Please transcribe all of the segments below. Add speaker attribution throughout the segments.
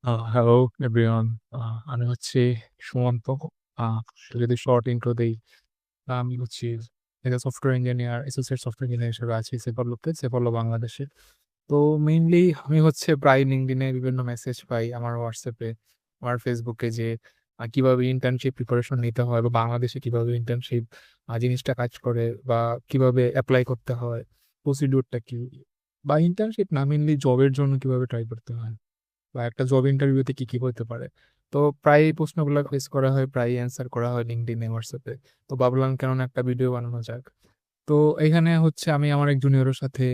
Speaker 1: Hello everyone. আমি হচ্ছি সুমন্ত। যদি শর্ট ইন্ট্রো দেই, আমি হচ্ছি software engineer, associate software engineer হিসেবে আছি সেফারলোতে, সেফারলো বাংলাদেশে। তো মেইনলি আমি হচ্ছে প্রায় লিঙ্কডইনে বিভিন্ন মেসেজ পাই আমার হোয়াটসঅ্যাপে, আমার ফেসবুকে, যে কিভাবে ইন্টার্নশিপ প্রিপারেশন নিতে হয়, বা বাংলাদেশে কিভাবে ইন্টার্নশিপ জিনিসটা কাজ করে, বা কিভাবে অ্যাপ্লাই করতে হয়, প্রসিডিউরটা কি, বা ইন্টার্নশিপ না মেইনলি জবের জন্য কিভাবে ট্রাই করতে হয়, বা একটা জব ইন্টারভিউতে কি কি হতে পারে। তো প্রায় এই প্রশ্নগুলো ফেস করা হয়, প্রায় অ্যান্সার করা হয় লিঙ্কডইনে, হোয়াটসঅ্যাপে। তো ভাবলাম কেননা একটা ভিডিও বানানো যাক। তো এখানে হচ্ছে আমি আমার এক জুনিয়রের সাথে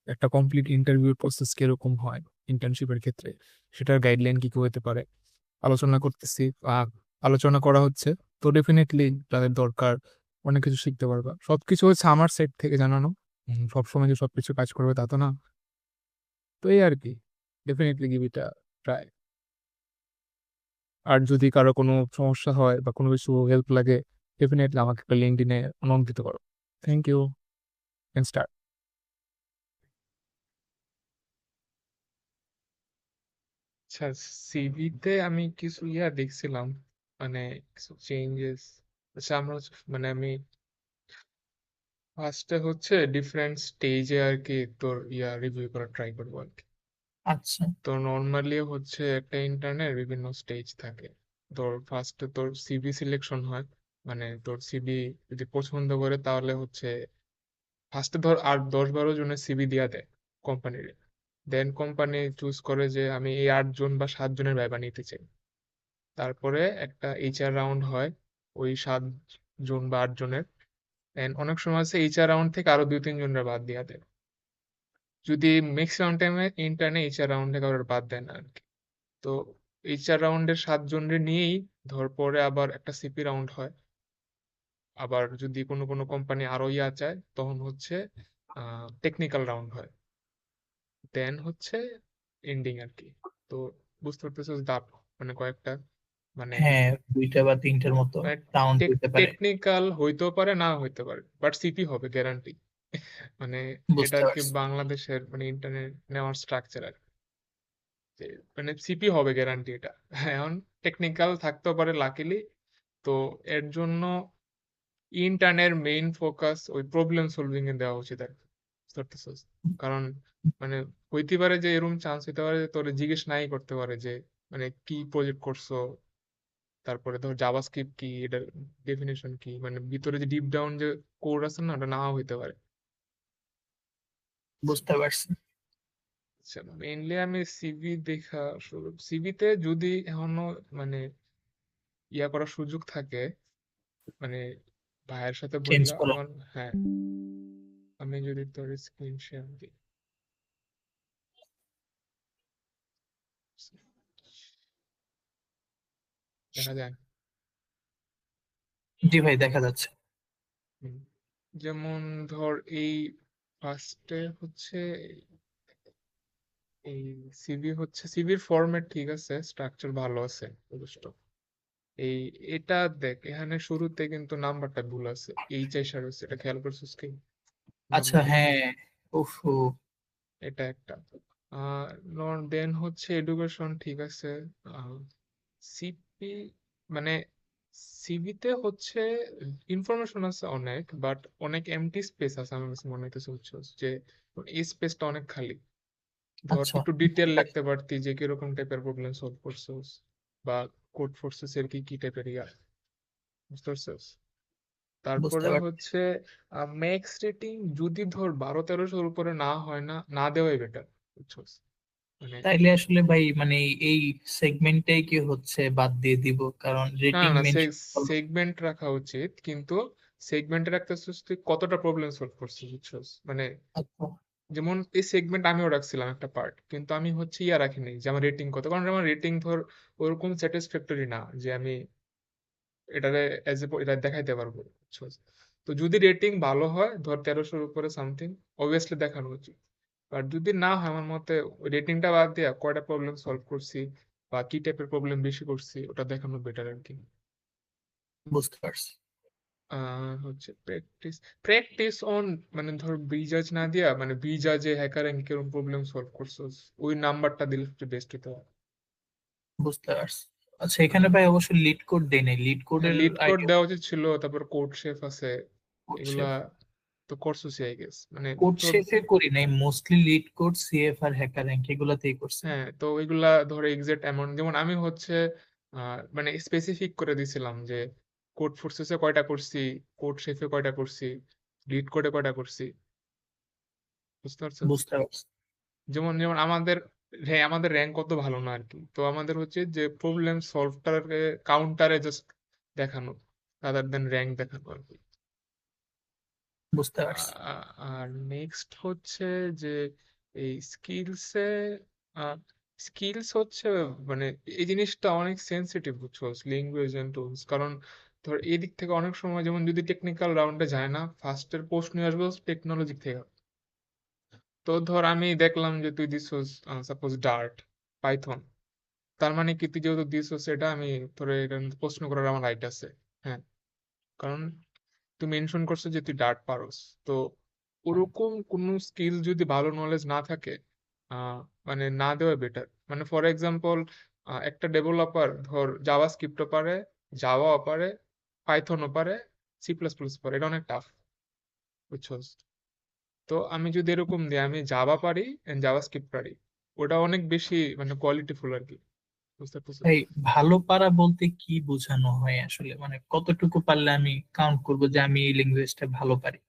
Speaker 1: একটা কমপ্লিট ইন্টারভিউ প্রসেস কিরকম হয় ইন্টার্নশিপের ক্ষেত্রে, সেটার গাইডলাইন কি কি হতে পারে আলোচনা করতেছি, আলোচনা করা হচ্ছে। তো ডেফিনেটলি তাদের দরকার, অনেক কিছু শিখতে পারবা। সবকিছু হচ্ছে আমার সাইড থেকে জানানো, সবসময় যে সবকিছু কাজ করবে তা তো না। তো এই আর কি, definitely give it a try. আর যদি কারো কোনো সমস্যা হয় বা কোনো কিছু হেল্প লাগে, ডেফিনেটলি আমাকে একটা লিঙ্কডইনে নক দিতে পারো। Thank you. Can start.
Speaker 2: আচ্ছা, সিভিতে আমি কিছু দেখছিলাম, মানে কিছু চেঞ্জেস। আচ্ছা, আমি ফার্স্টে হচ্ছে ডিফারেন্ট স্টেজে আর কি তোর রিভিউ করা ট্রাই করবো আর কি।
Speaker 3: আচ্ছা।
Speaker 2: তো নর্মালি হচ্ছে একটা ইন্টার্নের বিভিন্ন স্টেজ থাকে। তোর ফার্স্টে তোর সিভি সিলেকশন হয়, মানে তোর সিভি যদি পছন্দ করে তাহলে হচ্ছে ফার্স্টে ধর আর 10-12 জনের সিভি দিয়া দেয় কোম্পানির। দেন কোম্পানি চুজ করে যে আমি এই 8 জন বা 7 জনের ভাইবা নিতে চাই। তারপরে একটা এইচআর রাউন্ড হয় ওই 7 জন বা 8 জনের। এন্ড অনেক সময় আছে এইচআর রাউন্ড থেকে আরো 2-3 জনের বাদ দিয়া দেয়। যদি ম্যাক্সিমাম টাইমে ইন্টার্নে এইচআর রাউন্ড থেকে কারোর বাদ দেয় না আর কি। তো এইচআর রাউন্ডের 7 জনের নিয়েই ধর পরে আবার একটা সিপি রাউন্ড হয়। আবার যদি কোনো কোনো কোম্পানি আরো চায় তখন হচ্ছে টেকনিক্যাল রাউন্ড হয়। দেন হচ্ছে এন্ডিং আর কি। তো বুঝতে পারতেছো দাপ, মানে কয়েকটা, মানে
Speaker 3: হ্যাঁ, দুইটা বা তিনটার মতো
Speaker 2: মানে
Speaker 3: রাউন্ড হইতে পারে।
Speaker 2: টেকনিক্যাল হইতেও পারে না হইতে পারে, বাট সিপি হবে গ্যারান্টি। মানে এটা
Speaker 3: বুঝতে
Speaker 2: আর কি
Speaker 3: পারছি।
Speaker 2: বাংলাদেশের মানে ইন্টারনেট নেওয়ার স্ট্রাকচার আর কি। যে মানে সিপি হবে গ্যারান্টি এটা। এখন টেকনিক্যাল থাকতেও পারে লাকিলি। তো এর জন্য ইন্টার্নের মেইন ফোকাস ওই প্রবলেম সলভিং এ দেওয়া উচিত আর কি। বুঝতে পারতেছস? কারণ মানে হইতে পারে যে এরকম চান্স হইতে পারে যে তোরে জিজ্ঞেস নাই করতে পারে যে মানে কি প্রজেক্ট করছো, তারপরে ধর জাভাস্ক্রিপ্ট কি, এটার ডেফিনেশন কি, মানে ভিতরে যে ডিপ ডাউন যে কোড আছে না, ওটা নাও হইতে পারে।
Speaker 3: বুঝতে পারছি।
Speaker 2: আচ্ছা, মেইনলি আমি সিভি দেখা শুরু, সিভিতে যদি এখনো মানে করার সুযোগ থাকে, মানে ভাইয়ের সাথে
Speaker 3: চেঞ্জ
Speaker 2: বললা
Speaker 3: করো।
Speaker 2: আমার। হ্যাঁ, আমি যদি তোর স্ক্রিন শেয়ার দিই, দেখা যায়।
Speaker 3: জি ভাই, দেখা যাচ্ছে।
Speaker 2: হুম। যেমন ধর এই ফার্স্টে হচ্ছে এই সিভি হচ্ছে, সিভির ফরম্যাট ঠিক আছে, স্ট্রাকচার ভালো আছে যথেষ্ট। এই এটা দেখ, এখানে শুরুতে কিন্তু নাম্বারটা ভুল আছে, এইচ আইসা রয়েছে, এটা খেয়াল করছিস কি?
Speaker 3: আচ্ছা,
Speaker 2: নাম্বার
Speaker 3: হ্যাঁ। উফ।
Speaker 2: এটা একটা। দেন হচ্ছে এডুকেশন ঠিক আছে। সিপি মানে সিভিতে হচ্ছে ইনফরমেশন আছে অনেক, বাট অনেক এমটি স্পেস আছে আমার কাছে মনে হইতেছে, বুঝছো? যে এই স্পেসটা অনেক খালি। ধর
Speaker 3: আচ্ছা,
Speaker 2: একটু ডিটেল লিখতে পারতি যে কিরকম টাইপের প্রবলেম সলভ করছোস, বা কোড ফোর্সেস এর কি কি টাইপের বুঝতে পারছিস?
Speaker 3: বুঝতে
Speaker 2: তারপরে
Speaker 3: পারছি।
Speaker 2: হচ্ছে ম্যাক্স রেটিং যদি ধর 1200-1300-র উপরে না হয়, না না দেওয়াই বেটার, বুঝছস? মানে
Speaker 3: তাইলে আসলে ভাই মানে এই সেগমেন্টটাই কি হচ্ছে বাদ দিয়ে দিব, কারণ
Speaker 2: না না
Speaker 3: রেটিং
Speaker 2: না,
Speaker 3: মেনশন করবো।
Speaker 2: সেগমেন্ট রাখা উচিত, কিন্তু সেগমেন্টে রাখতেছিস তুই কতটা প্রবলেম সলভ করছিস, বুঝছস? মানে
Speaker 3: আচ্ছা।
Speaker 2: যেমন এই সেগমেন্ট আমিও রাখছিলাম একটা পার্ট, কিন্তু আমি হচ্ছে রাখিনি যে আমার রেটিং কত, কারণ আমার রেটিং ধর ওরকম স্যাটিসফ্যাক্টরি না যে আমি এটারে এটা দেখাইতে পারবো, বুঝছস? তো যদি রেটিং ভালো হয়, ধর 1300-র উপরে সামথিং, অবভিয়াসলি দেখানো উচিত। আর যদি না হয়, আমার মতে রেটিংটা বাদ দিয়ে কয়টা প্রবলেম সলভ করছি বা কি টাইপের প্রবলেম বেশি করছি ওটা দেখানো বেটার আর কি।
Speaker 3: বুঝতে পারছি।
Speaker 2: হচ্ছে প্র্যাকটিস, প্র্যাকটিস অন, মানে ধর বিজাজ না দিয়া, মানে বিজাজে হ্যাকার কিরকম প্রবলেম সলভ করছো, ওই নাম্বারটা দিলে সবচেয়ে বেস্ট হতো।
Speaker 3: বুঝতে পারছি। আচ্ছা, এখানে ভাই অবশ্য লিড কোড দেই নাই, লিড কোডের
Speaker 2: লিড কোড
Speaker 3: আইডিয়া।
Speaker 2: দেওয়া উচিত ছিল, তারপর কোড শেফ আছে,
Speaker 3: কোড
Speaker 2: এগুলা
Speaker 3: শেফ,
Speaker 2: তো করছোসই আই গেস, মানে
Speaker 3: কোড
Speaker 2: তোর
Speaker 3: শেফে করি নাই, মোস্টলি লিড কোড, সিএফ আর হ্যাকার র্যাঙ্ক এগুলাতেই করছি।
Speaker 2: হ্যাঁ, তো ওইগুলা ধরে এক্সাক্ট অ্যামাউন্ট, যেমন আমি হচ্ছে মানে স্পেসিফিক করে দিছিলাম যে কোড ফোর্সেসে কয়টা করছি, কোড শেফে কয়টা করছি, লিড কোডে কয়টা করছি, বুঝতে পারছস?
Speaker 3: বুঝতে পারছি।
Speaker 2: যেমন যেমন আমাদের, হ্যাঁ, আমাদের র্যাঙ্ক কত ভালো না আর কি, তো আমাদের হচ্ছে যে প্রবলেম সলভটাকে কাউন্টারে জাস্ট দেখানো, রাদার দেন র্যাঙ্ক দেখানো আর কি।
Speaker 3: বুঝতে পারছি।
Speaker 2: আর নেক্সট হচ্ছে যে এই স্কিলসে, স্কিলস হচ্ছে মানে এই জিনিসটা অনেক সেন্সিটিভ, বুঝছো, ল্যাঙ্গুয়েজ এন্ড টুলস, কারণ ধর এই দিক থেকে অনেক সময় যেমন যদি টেকনিক্যাল রাউন্ডে যায় না, ফার্স্টের প্রশ্ন আসবে টেকনোলজি থেকে। তো ধর আমি দেখলাম যে তুই দিছস সাপোজ ডার্ট, পাইথন, তার মানে কি তুই যেহেতু দিছস সেটা আমি তোর এখানে প্রশ্ন করার আমার রাইট আছে। হ্যাঁ, কারণ তুই মেনশন করছো যে তুই ডার্ট পারোস। তো ওরকম কোন স্কিল যদি ভালো নলেজ না থাকে, আহ, মানে না দেওয়া বেটার। মানে ফর এক্সাম্পল, একটা ডেভেলপার ধর জাভা স্ক্রিপ্টও পারে, জাভাও পারে, পাইথনও পারে, সি প্লাস প্লাস পারে, এটা অনেক টাফ, বুঝছস? তো আমি যদি এরকম দিই আমি জাভা পারি এন্ড জাভা স্ক্রিপ্ট পারি, ওটা অনেক বেশি মানে কোয়ালিটিফুল আর কি, বুঝতে পারছিস?
Speaker 3: ভাই, ভালো পারা বলতে কি বোঝানো হয় আসলে, মানে কতটুকু পারলে আমি কাউন্ট করবো যে আমি এই ল্যাঙ্গুয়েজটা ভালো পারি?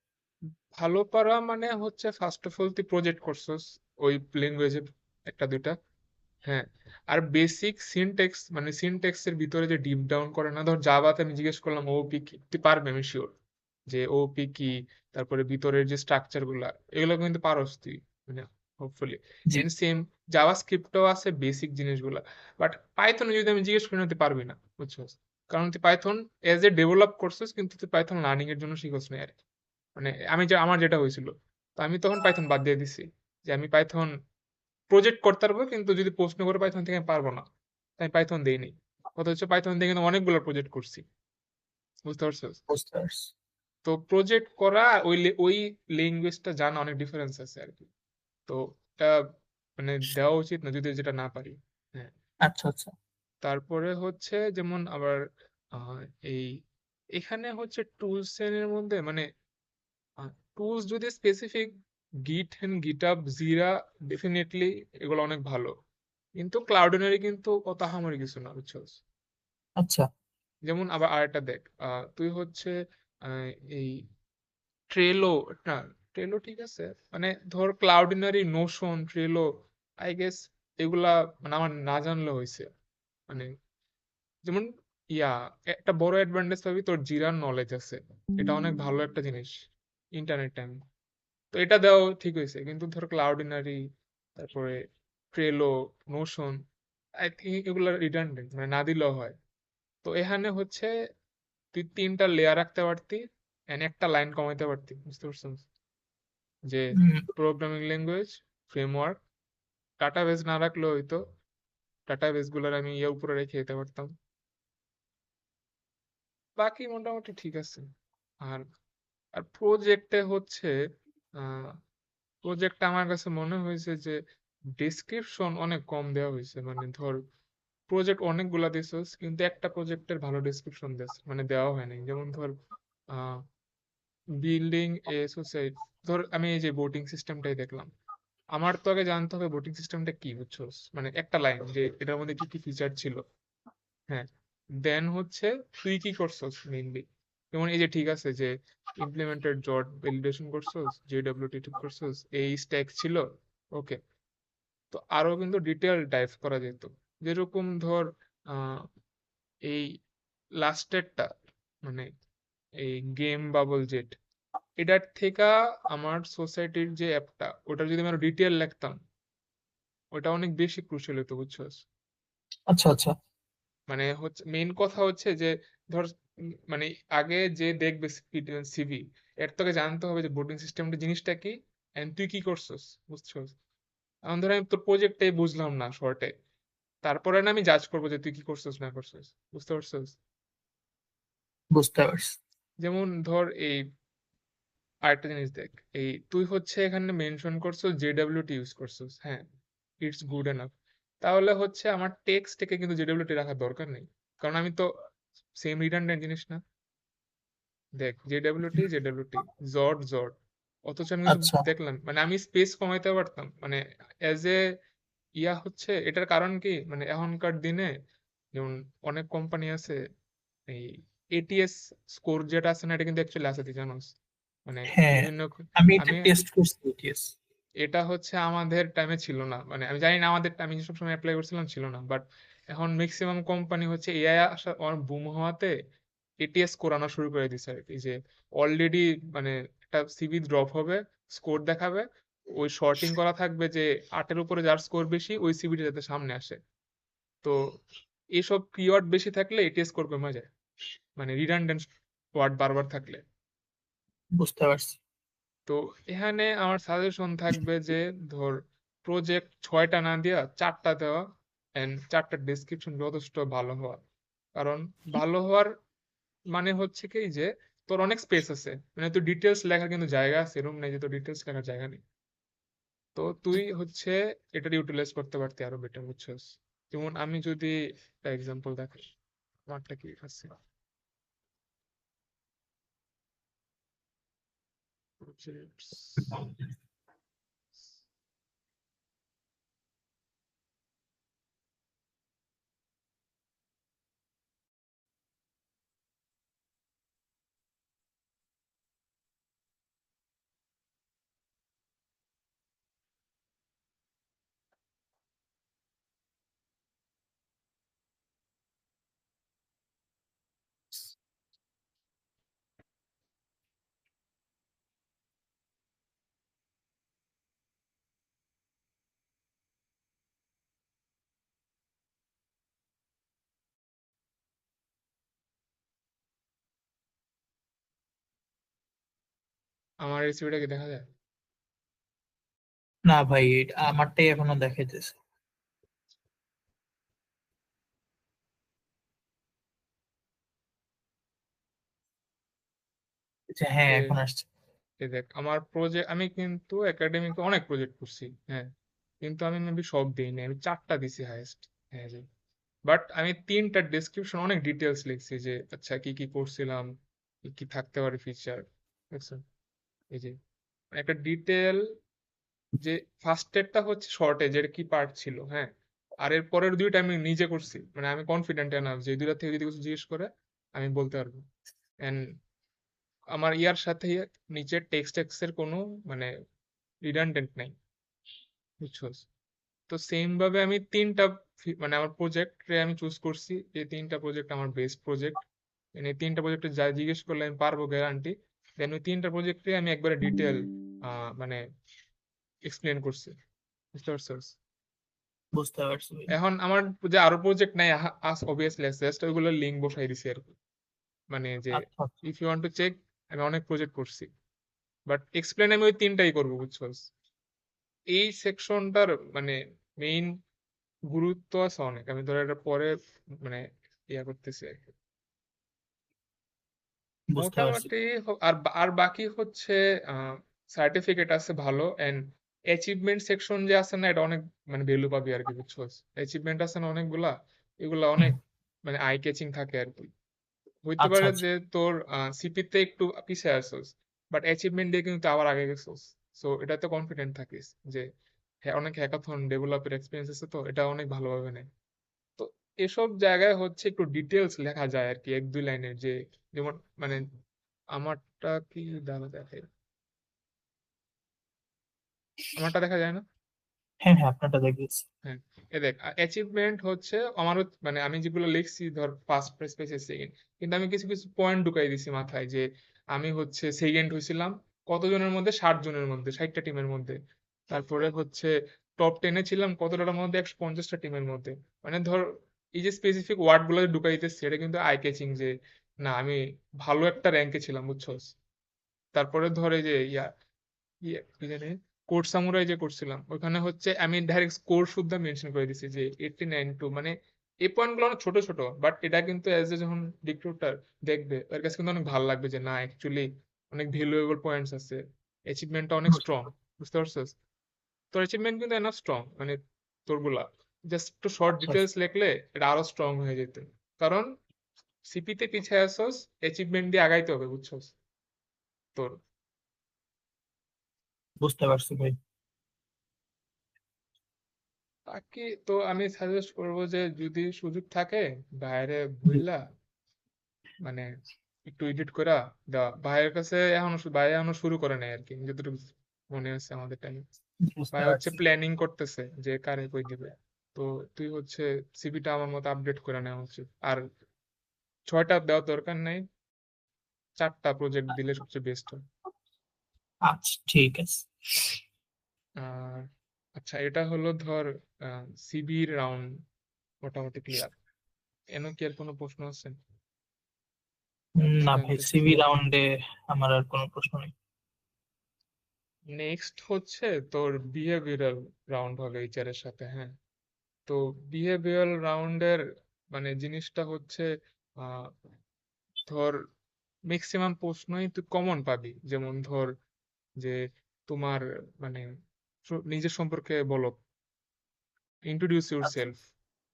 Speaker 2: ভালো পারা মানে হচ্ছে ফার্স্ট অফ অল তুই প্রজেক্ট করছস ওই ল্যাঙ্গুয়েজে একটা দুইটা, হ্যাঁ। আর বেসিক সিনটেক্স, মানে সিনটেক্স এর ভিতরে যে ডিপ ডাউন করে না, ধর জাভাতে আমি জিজ্ঞেস করলাম ওপি কি, তুই পারবে আমি শিওর যে ওপি কি, তারপরে ভিতরের যে স্ট্রাকচার গুলা, এগুলো কিন্তু পারস তুই, মানে হোপফুলি।
Speaker 3: জি।
Speaker 2: এন্ড সেম জাভা স্ক্রিপ্টও আছে বেসিক জিনিসগুলা, বাট পাইথনে যদি আমি জিজ্ঞেস করি না তুই পারবি না, বুঝছস? কারণ তুই পাইথন এজ এ ডেভেলপ করছিস, কিন্তু তুই পাইথন লার্নিং এর জন্য শিখছ না আর কি। মানে আমি যে আমার যেটা হয়েছিল, তো আমি তখন পাইথন বাদ দিয়ে দিছি, যে আমি পাইথন প্রজেক্ট করতে পারবো, কিন্তু যদি প্রশ্ন করে পাইথন থেকে আমি পারবো না, তাই পাইথন দেইনি। কথা হচ্ছে পাইথন দিয়ে কিন্তু অনেকগুলো প্রজেক্ট করছি, বুঝতে পারছো?
Speaker 3: বুঝতে পারছি।
Speaker 2: তো প্রজেক্ট করা আর ওই ল্যাঙ্গুয়েজটা জানা অনেক ডিফারেন্স আছে আর কি। তো এটা মানে দেওয়া উচিত না যদি যেটা না পারি। হ্যাঁ,
Speaker 3: আচ্ছা আচ্ছা।
Speaker 2: তারপরে হচ্ছে যেমন আবার আহ, এই এখানে হচ্ছে টুলস এর মধ্যে মানে টুলস যদি স্পেসিফিক, গিট এন্ড গিটহাব, জিরা, ডেফিনেটলি এগুলো অনেক ভালো, কিন্তু ক্লাউডিনারি কিন্তু অত আহামরি কিছু না, বুঝছস?
Speaker 3: আচ্ছা।
Speaker 2: যেমন আবার আরেকটা দেখ, তুই হচ্ছে আহ, এই ট্রেলো, না, ট্রেলো ঠিক আছে, মানে ধর ক্লাউডিনারি, নোশন, ট্রেলো, আই গেস এগুলা মানে আমার না জানলে হয়েছে, মানে যেমন ইয়া, একটা বড় অ্যাডভান্টেজ পাবি তোর জিরার নলেজ আছে, এটা অনেক ভালো একটা জিনিস ইন্টারনেট টাইম। তো এটা দেওয়া ঠিক হয়েছে, কিন্তু ধর ক্লাউডিনারি, তারপরে ট্রেলো, নোশন, আই থিঙ্ক এগুলো রিডান্ডেন্ট, মানে না দিলেও হয়। তো এখানে হচ্ছে তুই তিনটা লেয়ার রাখতে পারতি and একটা লাইন কমাইতে পারতি, বুঝতে পারছিস? যে
Speaker 3: হুম।
Speaker 2: প্রোগ্রামিং ল্যাঙ্গুয়েজ, ফ্রেমওয়ার্ক, ডাটাবেস না রাখলেও হইতো, ডাটাবেস গুলোর আমি ইয়ে উপরে রেখে দিতে পারতাম। বাকি মোটামুটি ঠিক আছে। আর আর প্রজেক্টে হচ্ছে প্রজেক্টটা আমার কাছে মনে হয়েছে যে ডেসক্রিপশন অনেক কম দেওয়া হয়েছে, মানে ধর প্রজেক্ট অনেকগুলা দিছস কিন্তু একটা প্রজেক্টের ভালো ডেসক্রিপশন দিস মানে দেওয়া হয় নাই। যেমন ধর বিল্ডিং এ সোসাইটি, ধর আমি এই যে ভোটিং সিস্টেমটাই দেখলাম, আমার তো আগে জানতে হবে ভোটিং সিস্টেমটা কি, বুঝছস? মানে একটা লাইন যে এটার মধ্যে কি কি ফিচার ছিল, হ্যাঁ। দেন হচ্ছে তুই কি করছস মেইনলি, যেমন এই যে ঠিক আছে যে ইমপ্লিমেন্টেড জট ভ্যালিডেশন করছস, জেডব্লিউটি ঠিক করছস, এই স্ট্যাক ছিল, ওকে। তো আরো কিন্তু ডিটেল ডাইভ করা যেত, যেরকম ধর আহ, এই লাস্টেরটা, মানে এই গেম বাবল জেট, এটার থেকে আমার সোসাইটির যে অ্যাপটা, ওটা যদি আমি আরো ডিটেল লিখতাম, ওটা অনেক বেশি ক্রুশাল হতো, বুঝছস?
Speaker 3: আচ্ছা আচ্ছা।
Speaker 2: মানে হচ্ছে মেইন কথা হচ্ছে যে ধর মানে আগে যে দেখবে সিভি, এর তোকে জানতে হবে যে ভোটিং সিস্টেমটা জিনিসটা কি এন্ড তুই কি করছস, বুঝছস? এখন ধর আমি তোর প্রজেক্টটাই বুঝলাম না শর্টে, তারপরে না আমি জাজ করবো যে তুই কি করছস না করছস, বুঝতে পারছস?
Speaker 3: বুঝতে পারছি।
Speaker 2: যেমন ধর এই আরেকটা জিনিস দেখ, এই তুই হচ্ছে এখানে মেনশন করছস জেডব্লিউটি ইউজ করছস, হ্যাঁ, ইটস গুড এনাফ। তাহলে হচ্ছে আমার টেক্সট থেকে কিন্তু জেডাব্লিউটি রাখার দরকার নেই, কারণ আমি তো সেম রিডান্ডেন্ট জিনিস না। দেখ, জেডাব্লিউটি জট, অথচ আমি কিন্তু
Speaker 3: আচ্ছা,
Speaker 2: দেখলাম মানে আমি স্পেস কমাইতে পারতাম মানে এজ এ হচ্ছে এটার কারণ কি, মানে এখনকার দিনে যেমন অনেক কোম্পানি আছে, এই এটিএস স্কোর যেটা আছে না, এটা কিন্তু অ্যাকচুয়ালি আছে, তুই জানোস? মানে
Speaker 3: হ্যাঁ,
Speaker 2: বিভিন্ন
Speaker 3: আমি এটা
Speaker 2: আমি
Speaker 3: টেস্ট করছি ইটিএস।
Speaker 2: এটা হচ্ছে আমাদের টাইমে ছিল না, মানে আমি জানি না, আমাদের আমি যেসব সময় অ্যাপ্লাই করছিলাম ছিল না, বাট এখন ম্যাক্সিমাম কোম্পানি হচ্ছে এআই আসা বুম হওয়াতে এটিএস করানো শুরু করে দিছে আর কি, যে অলরেডি মানে একটা সিভি ড্রপ হবে, স্কোর দেখাবে, ওই শর্টিং করা থাকবে যে 8-এর উপরে যার স্কোর বেশি ওই সিভিটা যাতে সামনে আসে। তো এইসব কিওয়ার্ড বেশি থাকলে এটিএস স্কোর কমে যায়, মানে রিডান্ডেন্ট ওয়ার্ড বারবার থাকলে।
Speaker 3: বুঝতে পারছি।
Speaker 2: তো এখানে আমার সাজেশন থাকবে যে ধর প্রজেক্ট 6টা না দিয়া 4টা দেওয়া, এন্ড 4টার ডেসক্রিপশন যথেষ্ট ভালো হওয়া। কারণ ভালো হওয়ার মানে হচ্ছে কি যে তোর অনেক স্পেস আছে, মানে তোর ডিটেলস লেখার কিন্তু জায়গা আছে, এরকম নেই যে তোর ডিটেলস লেখার জায়গা নেই। তো তুই হচ্ছে এটার ইউটিলাইজ করতে পারতি আরো বেটার, বুঝছস? যেমন আমি যদি একটা এক্সাম্পল দেখাই, আমারটা কি আছে projects। আমার রেসিপিটা কি দেখা যায়?
Speaker 3: না ভাই, আমারটাই এখনো দেখাইতেছে। আচ্ছা, হ্যাঁ, এখন আসছে।
Speaker 2: এই দেখ আমার প্রজেক্ট, আমি কিন্তু একাডেমিক অনেক প্রজেক্ট করছি, হ্যাঁ, কিন্তু আমি মেবি সব দিইনি, আমি 4টা দিছি হাইয়েস্ট। হ্যাঁ যে, বাট আমি 3টার ডেসক্রিপশন অনেক ডিটেলস লিখছি, যে আচ্ছা কি কি করছিলাম, কি কি থাকতে পারে ফিচার, বুঝছো? এই যে একটা ডিটেল, যে ফার্স্টেরটা হচ্ছে শর্টে যেটা কি পার্ট ছিল, হ্যাঁ, আর এর পরের দুইটা আমি নিজে করছি, মানে আমি কনফিডেন্ট এনাফ যে এই দুইটা থেকে যদি কিছু জিজ্ঞেস করে আমি বলতে পারবো। এন্ড আমার ইয়ার সাথে নিচের টেক্সট এর কোনো মানে রিডান্ডেন্ট নাই, বুঝছোস? তো সেম ভাবে আমি 3টা মানে আমার প্রজেক্টে আমি চুজ করছি, যে 3টা প্রজেক্ট আমার বেস্ট প্রজেক্ট, মানে 3টা প্রজেক্টে যা জিজ্ঞেস করলে আমি পারবো গ্যারান্টি। দেন ওই 3টা প্রজেক্টে আমি একবারে ডিটেল মানে এক্সপ্লেন করছি, বুঝতে পারছস?
Speaker 3: বুঝতে পারছি ভাই।
Speaker 2: এখন আমার যে আরো প্রজেক্ট নাই, অবভিয়াসলি জাস্ট ওইগুলোর লিঙ্ক বসাই দিছি আর কি, মানে যে
Speaker 3: আচ্ছা, আচ্ছা।
Speaker 2: If you want to check, আমি অনেক প্রজেক্ট করছি, বাট এক্সপ্লেন আমি ওই 3টাই করবো, বুঝছস? এই সেকশনটার মানে মেইন গুরুত্ব আছে অনেক, আমি ধর এটা পরে মানে করতেছি আর কি।
Speaker 3: বুঝতে পারছি।
Speaker 2: মোটামুটি আর আর বাকি হচ্ছে সার্টিফিকেট আছে ভালো, এন্ড অ্যাচিভমেন্ট সেকশন যে আছে না, এটা অনেক মানে ভ্যালু পাবি আর কি, বুঝছো? অ্যাচিভমেন্ট আছে না অনেকগুলা, এগুলা
Speaker 3: হুম।
Speaker 2: অনেক মানে আই ক্যাচিং থাকে আর কি। হইতে
Speaker 3: আচ্ছা,
Speaker 2: পারে
Speaker 3: আচ্ছা।
Speaker 2: যে তোর সিপি তে একটু পিছিয়ে আসছোস, বাট অ্যাচিভমেন্ট দিয়ে কিন্তু আবার আগে গেছোস। সো এটাতে কনফিডেন্ট থাকিস যে হ্যাঁ, অনেক হ্যাকাথন ডেভেলপের এক্সপিরিয়েন্স আছে, তো এটা অনেক ভালোভাবে নেয়। তো এসব জায়গায় হচ্ছে একটু ডিটেলস লেখা যায় আর কি, 1-2 লাইনের, যে যেমন মানে আমারটা কি দাঁড়া দেখে, আমারটা দেখা যায় না?
Speaker 3: হ্যাঁ, হ্যাঁ, আপনারটা দেখিয়েছি।
Speaker 2: হ্যাঁ, এ দেখ অ্যাচিভমেন্ট হচ্ছে আমারও মানে আমি যেগুলো লিখছি ধর ফার্স্ট স্পেসে সেকেন্ড, কিন্তু আমি কিছু কিছু পয়েন্ট ঢুকাই দিছি মাথায়, যে আমি হচ্ছে সেকেন্ড হয়েছিলাম কতজনের মধ্যে, 60 জনের মধ্যে, 60টা টিমের মধ্যে। তারপরে হচ্ছে টপ 10-এ ছিলাম কতটার মধ্যে, 150টা টিমের মধ্যে। মানে ধর এই যে স্পেসিফিক ওয়ার্ড গুলো ঢুকাই দিতেছি, এটা কিন্তু আই ক্যাচিং, যে না আমি ভালো একটা র্যাঙ্কে ছিলাম, বুঝছস? তারপরে ধরে যে কি জানি কোড সামুরাই যে করছিলাম, ওখানে হচ্ছে আমি ডাইরেক্ট স্কোর শুদ্ধ মেনশন করে দিছি, যে 89 মানে এই পয়েন্ট গুলো অনেক ছোট ছোট, বাট এটা কিন্তু এজ এ যখন রিক্রুটার দেখবে ওর কাছে কিন্তু অনেক ভালো লাগবে, যে না অ্যাকচুয়ালি অনেক ভ্যালুয়েবল পয়েন্টস আছে, অ্যাচিভমেন্টটা অনেক
Speaker 3: বুঝতে
Speaker 2: স্ট্রং, বুঝতে পারছিস? তোর অ্যাচিভমেন্ট কিন্তু এনাফ স্ট্রং, মানে তোরগুলা। জাস্ট একটু শর্ট
Speaker 3: আচ্ছা
Speaker 2: ডিটেলস লিখলে এটা আরো স্ট্রং হয়ে যেত, কারণ সিপি তে পিছিয়ে আসছস, অ্যাচিভমেন্ট দিয়ে আগাইতে হবে, বুঝছস তোর।
Speaker 3: বুঝতে পারছি ভাই।
Speaker 2: বাকি তো আমি সাজেস্ট করবো যে যদি সুযোগ থাকে বাইরে
Speaker 3: জি,
Speaker 2: বুইলা, মানে একটু এডিট করা দেওয়া। ভাইয়ের কাছে ভাই এখনো শুরু করে নাই আর কি, যতটুকু মনে আছে আমাদের টাইমে।
Speaker 3: বুঝতে
Speaker 2: ভাই হচ্ছে
Speaker 3: পারছি।
Speaker 2: প্ল্যানিং করতেছে যে কারে কই দিবে। তো তুই হচ্ছে সিভিটা আমার মতো আপডেট করে নেওয়া উচিত। আর 6টা দেওয়ার দরকার নাই, 4টা প্রজেক্ট দিলে সবচেয়ে বেস্ট হয়।
Speaker 3: আচ্ছা ঠিক আছে।
Speaker 2: আর আচ্ছা, এটা হলো ধর সিবির রাউন্ড মোটামুটি ক্লিয়ার। এনো কি আর কোনো প্রশ্ন আছে
Speaker 3: না ভাই,
Speaker 2: জানতে চাও?
Speaker 3: সিভি রাউন্ডে আমার আর কোনো প্রশ্ন নেই।
Speaker 2: নেক্সট হচ্ছে তোর বিহেভিয়ারাল রাউন্ড হবে এইচআর এর সাথে, হ্যাঁ। তো বিহেভিয়ারাল রাউন্ডের মানে জিনিসটা হচ্ছে আহ, ধর ম্যাক্সিমাম প্রশ্নই তুই কমন পাবি, যেমন ধর যে তোমার মানে নিজের সম্পর্কে বলো, ইন্ট্রোডিউস ইউর
Speaker 3: আচ্ছা
Speaker 2: সেলফ।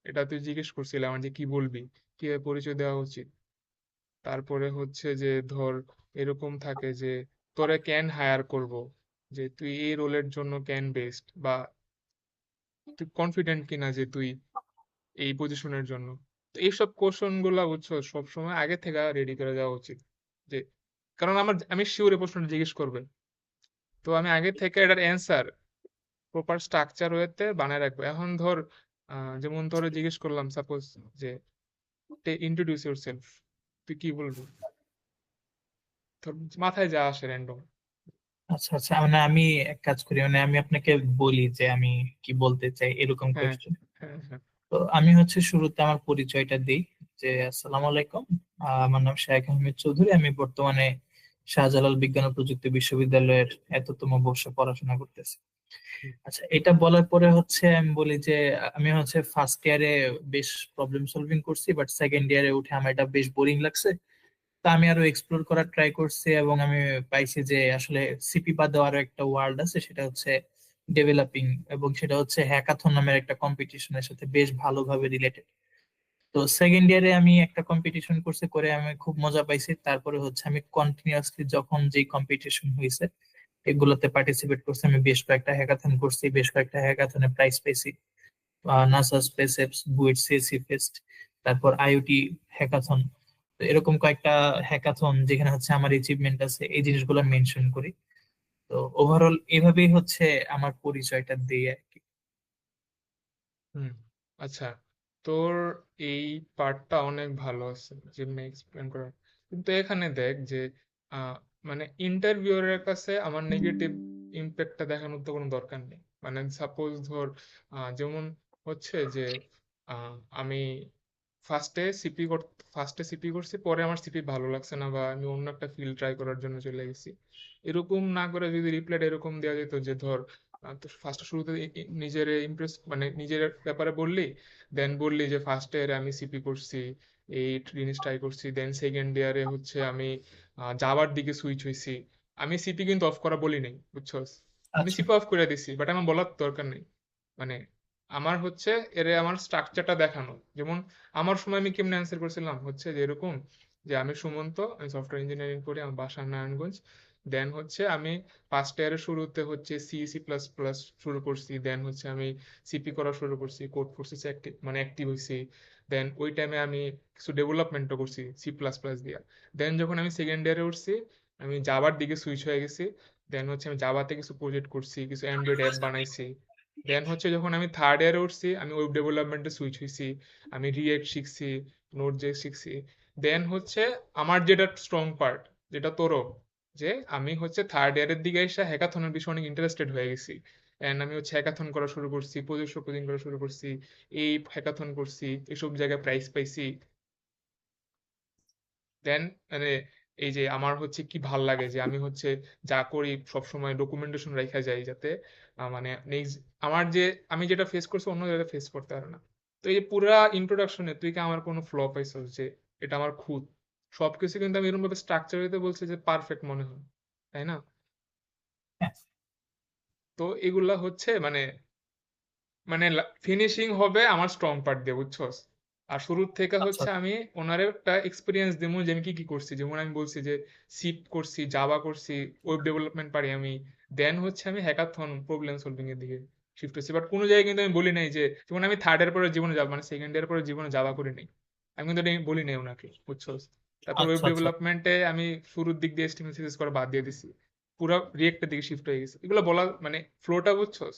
Speaker 2: এটা তুই জিজ্ঞেস করছিলাম যে কি বলবি, কিভাবে পরিচয় দেওয়া উচিত। তারপরে হচ্ছে যে ধর এরকম থাকে যে তোরে ক্যান হায়ার করব, যে তুই এই রোলের জন্য ক্যান বেস্ট, বা তুই কনফিডেন্ট কিনা যে তুই এই পজিশনের জন্য। তো এইসব কোশ্চেন গুলা বুঝছো সবসময় আগে থেকে রেডি করে দেওয়া উচিত। যে কারণ আমি শিওর এই প্রশ্নটা জিজ্ঞেস করবে, তো আমি আগে থেকে এটার অ্যান্সার প্রপার স্ট্রাকচার ওয়েতে বানায় রাখবো। এখন ধর যেমন তোরে জিজ্ঞেস করলাম সাপোজ যে ইন্ট্রোডিউস ইউর সেলফ, তুই কি বলবি? তোর মাথায় যা আসে র্যান্ডম।
Speaker 3: আচ্ছা আচ্ছা, মানে আমি এক কাজ করি, মানে আমি আপনাকে বলি যে আমি কি বলতে চাই, এরকম
Speaker 2: হ্যাঁ,
Speaker 3: কোয়েশ্চেন।
Speaker 2: হ্যাঁ, হ্যাঁ।
Speaker 3: তো আমি হচ্ছে শুরুতে আমার পরিচয়টা দিই, যে আসসালামু আলাইকুম, আমার নাম শায়েখ আহমেদ চৌধুরী, আমি বর্তমানে শাহজালাল বিজ্ঞান ও প্রযুক্তি বিশ্ববিদ্যালয়ের এততম বর্ষে পড়াশোনা করতেছি।
Speaker 2: হুম,
Speaker 3: আচ্ছা, এটা বলার পরে হচ্ছে আমি বলি যে আমি হচ্ছে ফার্স্ট ইয়ারে বেশ প্রবলেম সলভিং করছি, বাট সেকেন্ড ইয়ারে উঠে আমার এটা বেশ বোরিং লাগছে। তা আমি আরো এক্সপ্লোর করার ট্রাই করছি, এবং আমি পাইছি যে আসলে সিপি বাদেও আরো একটা ওয়ার্ল্ড আছে, সেটা হচ্ছে ডেভেলপিং, এবং সেটা হচ্ছে হ্যাকাথন নামের একটা কম্পিটিশনের সাথে বেশ ভালোভাবে রিলেটেড। তো সেকেন্ড ইয়ারে আমি একটা কম্পিটিশন করছি, করে আমি খুব মজা পাইছি। তারপরে হচ্ছে আমি কন্টিনিউয়াসলি যখন যে কম্পিটিশন হয়েছে এগুলোতে পার্টিসিপেট করছি, আমি বেশ কয়েকটা হ্যাকাথন করছি, বেশ কয়েকটা হ্যাকাথনে প্রাইজ পেয়েছি। NASA space x, BUET CSC fest, তারপর আইওটি হ্যাকাথন। তো এরকম কয়েকটা হ্যাকাথন যেখানে হচ্ছে আমার অ্যাচিভমেন্ট আছে, এই জিনিসগুলো মেনশন করি। তো ওভারঅল এভাবেই হচ্ছে আমার পরিচয়টা দিই আর কি।
Speaker 2: হুম। আচ্ছা, তোর এই পার্টটা অনেক ভালো আছে যেমনি এক্সপ্লেন করার, কিন্তু এখানে দেখ যে আহ, মানে ইন্টারভিউয়ারের কাছে আমার নেগেটিভ ইম্প্যাক্টটা দেখানোর তো কোনো দরকার নেই। মানে সাপোজ ধর যেমন হচ্ছে যে আহ, আমি ফার্স্টে সিপি করছি, পরে আমার সিপি ভালো লাগছে না, বা আমি অন্য একটা ফিল্ড ট্রাই করার জন্য চলে গেছি। এরকম না করে যদি রিপ্লাইটা এরকম দেওয়া যেত যে ধর তো ফার্স্ট শুরুতে নিজের ইমপ্রেস মানে নিজের ব্যাপারে বললি, দেন বললি যে ফার্স্ট ইয়ারে আমি সিপি করছি, এই জিনিস ট্রাই করছি, দেন সেকেন্ড ইয়ারে হচ্ছে আমি জাভার দিকে সুইচ হয়েছি। আমি সিপি কিন্তু অফ করা বলি নাই, বুঝছস। আমি
Speaker 3: আচ্ছা
Speaker 2: সিপি অফ করে দিছি, বাট আমার বলার দরকার নেই। মানে আমার হচ্ছে এর আমার স্ট্রাকচারটা দেখানো। যেমন আমার সময় আমি কেমনে অ্যান্সার করছিলাম হচ্ছে যে এরকম যে আমি সুমন্ত, আমি সফটওয়্যার ইঞ্জিনিয়ারিং করি, আমার বাসা নারায়ণগঞ্জ। দেন হচ্ছে আমি ফার্স্ট ইয়ারের শুরুতে হচ্ছে সি++ শুরু করছি, দেন হচ্ছে আমি সিপি করা শুরু করছি, কোড প্রসেস মানে অ্যাক্টিভ হয়েছি। দেন ওই টাইমে আমি কিছু ডেভেলপমেন্টও করছি সি++ দিয়া। দেন যখন আমি সেকেন্ড ইয়ারে উঠছি, আমি জাভার দিকে সুইচ হয়ে গেছি। দেন হচ্ছে আমি জাভাতে কিছু প্রজেক্ট করছি, কিছু অ্যান্ড্রয়েড অ্যাপ বানাইছি। দেন হচ্ছে যখন আমি থার্ড ইয়ারে উঠছি, আমি ওয়েব ডেভেলপমেন্টে সুইচ হয়েছি, আমি রিয়েক্ট শিখছি, নোড জে শিখছি। দেন হচ্ছে আমার যেটা স্ট্রং পার্ট, যেটা তোরও, যে আমি হচ্ছে থার্ড ইয়ারের দিকে এসে হ্যাকাথনের বিষয়ে অনেক ইন্টারেস্টেড হয়ে গেছি। এন্ড আমি হচ্ছে হ্যাকাথন করা শুরু করছি, প্রজেক্ট প্রপোজিং করা শুরু করছি, এই হ্যাকাথন করছি, এসব জায়গায় প্রাইজ পাইছি। দেন মানে এই যে আমার হচ্ছে কি ভাল লাগে যে আমি হচ্ছে যা করি সবসময় ডকুমেন্টেশন রাখা যায়, যাতে মানে নেক্সট আমার যে আমি যেটা ফেস করছি অন্য জায়গায় ফেস করতে পারে না। তো এই যে পুরা ইন্ট্রোডাকশনে তুই কি আমার কোনো ফ্ল পাইছিস যে এটা আমার খুঁত? সবকিছু কিন্তু আমি এরকম ভাবে স্ট্রাকচার হইতে বলছি যে পারফেক্ট মনে হয়, তাই না?
Speaker 3: হ্যাঁ,
Speaker 2: তো এগুলা হচ্ছে মানে মানে ফিনিশিং হবে আমার স্ট্রং পার্ট দিয়ে, বুঝছস? আর শুরুর থেকে
Speaker 3: আচ্ছা
Speaker 2: হচ্ছে আমি ওনারে একটা এক্সপিরিয়েন্স দেবো যে আমি কি কি করছি, যেমন আমি বলছি যে সি করছি, জাভা করছি, ওয়েব ডেভেলপমেন্ট পারি আমি। দেন হচ্ছে আমি হ্যাকাথন প্রবলেম সলভিং এর দিকে শিফট হচ্ছি। বাট কোনো জায়গায় কিন্তু আমি বলি নাই যে, যেমন আমি থার্ড ইয়ার পরে জীবনে যাবো, মানে সেকেন্ড ইয়ার পরে জীবনে জাভা করি নাই, আমি কিন্তু এটা বলি নাই ওনাকে, বুঝছস? তারপর ওয়েব
Speaker 3: আচ্ছা আচ্ছা
Speaker 2: ডেভেলপমেন্টে আমি শুরুর দিক দিয়ে HTML CSS করা বাদ দিয়ে দিছি, পুরো রিয়েক্টের দিকে শিফট হয়ে গেছে। এগুলো বলা মানে ফ্লোটা, বুঝছস?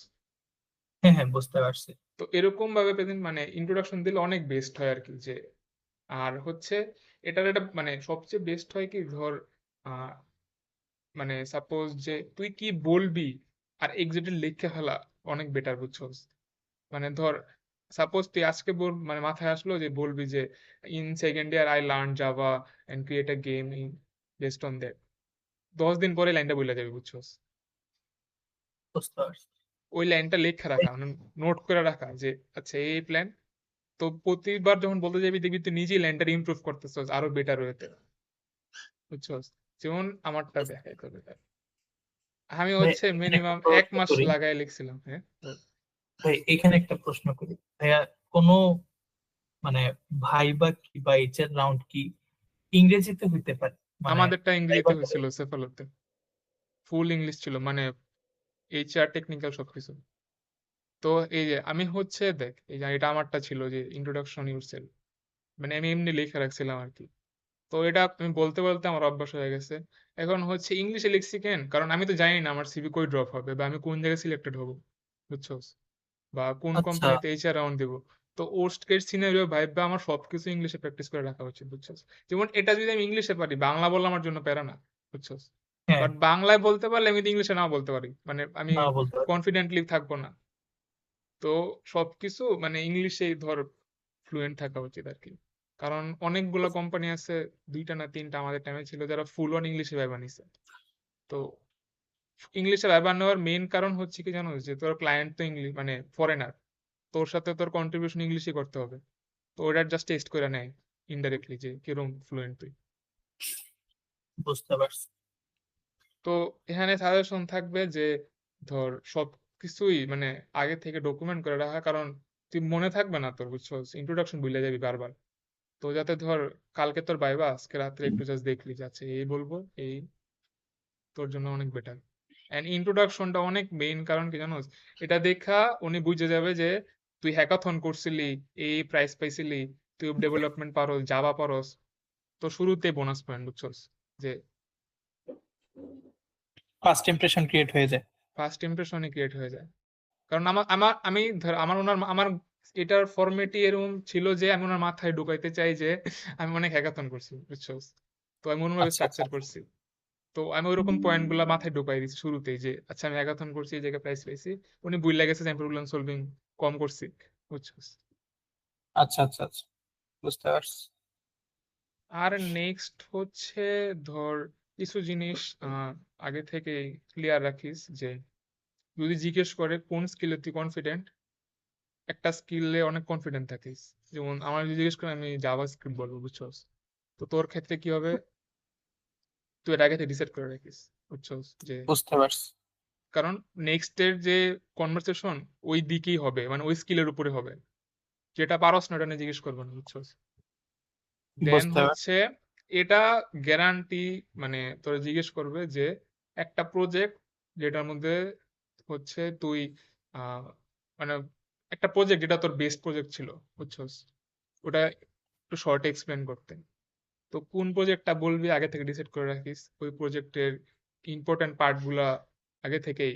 Speaker 3: হ্যাঁ হ্যাঁ বুঝতে পারছি।
Speaker 2: তো এরকম ভাবে প্রেজেন্ট মানে ইন্ট্রোডাকশন দিলে অনেক বেস্ট হয় আর কি। যে আর হচ্ছে এটার একটা মানে সবচেয়ে বেস্ট হয় কি, ধর আহ, মানে সাপোজ যে তুই কি বলবি আর এক্সাক্টলি লিখে ফেলা অনেক বেটার, বুঝছস? মানে ধর সাপোজ তুই আজকে মানে মাথায় আসলো যে বলবি যে in second year I learn Java and create a game in based on that, 10 দিন পরে লাইনটা বলে যাবে, বুঝছস?
Speaker 3: বুঝতে পারছি।
Speaker 2: ওই লাইনটা লেখা রাখা, মানে নোট করে রাখা যে আচ্ছা এই প্ল্যান। তো প্রতিবার যখন বলতে যাবি দেখবি তুই নিজেই লাইনটা ইমপ্রুভ করতেছস আরো বেটার হয়েতে, বুঝছস? যেমন আমারটা দেখাই তোর। আমি
Speaker 3: ভাই
Speaker 2: হচ্ছে
Speaker 3: এখানে একটা
Speaker 2: মিনিমাম এক
Speaker 3: প্রশ্ন
Speaker 2: মাস
Speaker 3: করি।
Speaker 2: লাগাই লিখছিলাম, হ্যাঁ তো।
Speaker 3: ভাই এখানে একটা প্রশ্ন করি ভাইয়া, কোনো মানে ভাইবা কি বা এইচআর রাউন্ড কি ইংরেজিতে হইতে পারে? মানে
Speaker 2: আমাদেরটা ইংরেজিতে
Speaker 3: ভাইবা করে।
Speaker 2: হয়েছিল সেফালোতে, ফুল ইংলিশ ছিল, মানে HR টেকনিক্যাল সবকিছু। তো এই যে আমি হচ্ছে দেখ, এই যে এটা আমারটা ছিল যে ইন্ট্রোডাকশন ইউরসেলফ, মানে আমি এমনি লিখে রাখছিলাম আর কি। তো এটা আমি বলতে বলতে আমার অভ্যাস হয়ে গেছে। এখন হচ্ছে ইংলিশে লিখছি কেন, কারণ আমি তো জানি না আমার CV কই ড্রপ হবে বা আমি কোন জায়গায় সিলেক্টেড হব, বুঝছস? বা কোন
Speaker 3: আচ্ছা
Speaker 2: কোম্পানিতে HR রাউন্ড দিব। তো ওর্স্ট কেস সিনারিও ভাইবা আমার সবকিছু ইংলিশে প্র্যাকটিস করে রাখা উচিত, বুঝছস? যেমন এটা যদি আমি ইংলিশে পারি, বাংলা বলা আমার জন্য প্যারা না, বুঝছস?
Speaker 3: হ্যাঁ,
Speaker 2: বাট বাংলায় বলতে পারলে আমি তো ইংলিশে নাও বলতে পারি, মানে আমি
Speaker 3: না বলতে পারি।
Speaker 2: কনফিডেন্টলি থাকবো না। তো সবকিছু মানে ইংলিশেই ধর ফ্লুয়েন্ট থাকা উচিত আর কি। কারণ অনেকগুলো কোম্পানি আছে, 2টা না 3টা আমাদের টাইমে ছিল, যারা ফুল অন ইংলিশে ভাইবা নিছে। তো ইংলিশে ভাইবা নেওয়ার মেইন কারণ হচ্ছে কি জানো, যে তোর ক্লায়েন্ট তো ইংলিশ মানে ফরেনার, তোর সাথে তোর কন্ট্রিবিউশন ইংলিশে করতে হবে। তো ওটা জাস্ট টেস্ট করে নেয় ইনডাইরেক্টলি যে কিরকম ফ্লুয়েন্ট তুই।
Speaker 3: বুঝতে পারছি।
Speaker 2: তো এখানে সাজেশন থাকবে যে ধর সব কিছুই মানে আগে থেকে ডকুমেন্ট করে রাখা, কারণ তুই মনে থাকবে না তোর, বুঝছস? ইন্ট্রোডাকশন ভুলে যাবি বারবার। তো যাতে ধর কালকে তোর ভাইবা, আজকে রাত্রে একটু জাস্ট দেখলি যাচ্ছে এই বলবো এই, তোর জন্য অনেক বেটার। এন্ড ইন্ট্রোডাকশনটা অনেক মেইন, কারণ কি জানোস, এটা দেখা উনি বুঝে যাবে যে তুই হ্যাকাথন করছিলি, এই প্রাইজ পাইছিলি, তুই ডেভেলপমেন্ট পারোস, জাভা পারোস। তো শুরুতে বোনাস পয়েন্ট, বুঝছস? যে
Speaker 3: ফার্স্ট ইমপ্রেশন ক্রিয়েট হয়ে যায়।
Speaker 2: ফার্স্ট ইমপ্রেশনই ক্রিয়েট হয়ে যায়। কারণ আমার আমার আমি ধর আমার ওনার আমার এটার ফরম্যাটই এরকম ছিল যে আমি ওনার মাথায় ঢুকাইতে চাই যে আমি অনেক হ্যাকাথন করছি, বুঝছস? তো আমি অন্যভাবে
Speaker 3: আচ্ছা আচ্ছা।
Speaker 2: স্ট্রাকচার করছি। তো আমি ওইরকম পয়েন্ট গুলা মাথায় ঢুকাই দিচ্ছি শুরুতেই যে আচ্ছা আমি হ্যাকাথন করছি, এই জায়গায় প্রাইজ পাইছি। উনি বুঝলা গেছে যে আমি প্রবলেম সলভিং কম করছি, বুঝছস?
Speaker 3: আচ্ছা আচ্ছা আচ্ছা বুঝতে পারছি।
Speaker 2: আর নেক্সট হচ্ছে ধর কিছু জিনিস আগে থেকে ক্লিয়ার রাখিস যে যদি জিজ্ঞেস করে কোন স্কিলে তুই কনফিডেন্ট, একটা স্কিলে অনেক কনফিডেন্ট থাকিস। যেমন আমার যদি জিজ্ঞেস করে আমি জাভা স্ক্রিপ্ট বলবো, বুঝছস? তো তোর ক্ষেত্রে কি হবে, তুই এটা আগে থেকে ডিসাইড করে রাখিস, বুঝছস? যে
Speaker 3: বুঝতে পারছি।
Speaker 2: কারণ নেক্সট এর যে কনভারসেশন ওই দিকেই হবে, মানে ওই স্কিলের উপরে হবে। যেটা পারস না ওটা নিয়ে জিজ্ঞেস করবো না, বুঝছস? দেন
Speaker 3: বুঝতে পারছি।
Speaker 2: হচ্ছে এটা গ্যারান্টি, মানে তোরা জিজ্ঞেস করবে যে একটা প্রজেক্ট যেটার মধ্যে হচ্ছে তুই আহ মানে একটা প্রজেক্ট যেটা তোর বেস্ট প্রজেক্ট ছিল, বুঝছস? ওটা একটু শর্টে এক্সপ্লেন করতে। তো কোন প্রজেক্টটা বলবি আগে থেকে ডিসাইড করে রাখিস, ওই প্রজেক্টের ইম্পর্টেন্ট পার্ট গুলা আগে থেকেই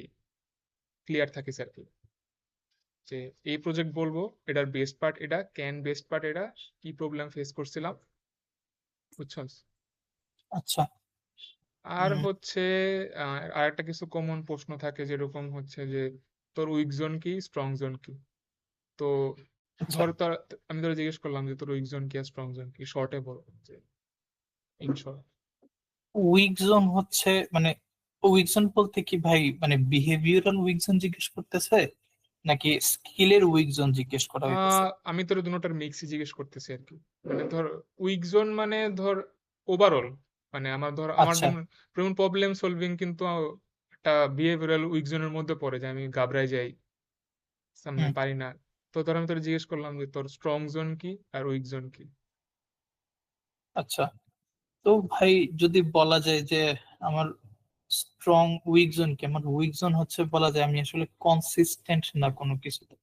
Speaker 2: ক্লিয়ার থাকিস আর কি। যে এই প্রজেক্ট বলবো, এটার বেস্ট পার্ট এটা, ক্যান বেস্ট পার্ট এটা, কি প্রবলেম ফেস করছিলাম, বুঝছস?
Speaker 3: আচ্ছা।
Speaker 2: আর
Speaker 3: হুম,
Speaker 2: হচ্ছে আর একটা কিছু কমন প্রশ্ন থাকে, যেরকম হচ্ছে যে তোর উইক জোন কি, স্ট্রং জোন কি। তো
Speaker 3: আচ্ছা।
Speaker 2: ধর তোর, আমি তোর জিজ্ঞেস করলাম যে তোর উইক জোন কি আর স্ট্রং জোন কি, শর্টে বল যে ইন শর্ট।
Speaker 3: উইক জোন হচ্ছে মানে উইক জোন বলতে কি ভাই, মানে বিহেভিয়ারাল উইক জোন জিজ্ঞেস করতেছে নাকি স্কিলের উইক জোন জিজ্ঞেস করা হইতেছে?
Speaker 2: আমি তোর দুটোটার মিক্সই জিজ্ঞেস করতেছি আর কি। মানে ধর উইক জোন মানে ধর ওভারঅল, মানে আমার ধর আমার
Speaker 3: আচ্ছা
Speaker 2: যেমন যেমন প্রবলেম সলভিং কিন্তু একটা বিহেভিয়ারাল উইক জোনের মধ্যে পড়ে, যে আমি ঘাবড়াই যাই, সামনে পারি না। তো ধর আমি তোর জিজ্ঞেস করলাম যে তোর স্ট্রং জোন কি আর উইক জোন কি।
Speaker 3: আচ্ছা, তো ভাই যদি বলা যায় যে আমার স্ট্রং উইক জোন কি, আমার উইক জোন হচ্ছে বলা যায় আমি আসলে কনসিস্টেন্ট না কোনো কিছুতে।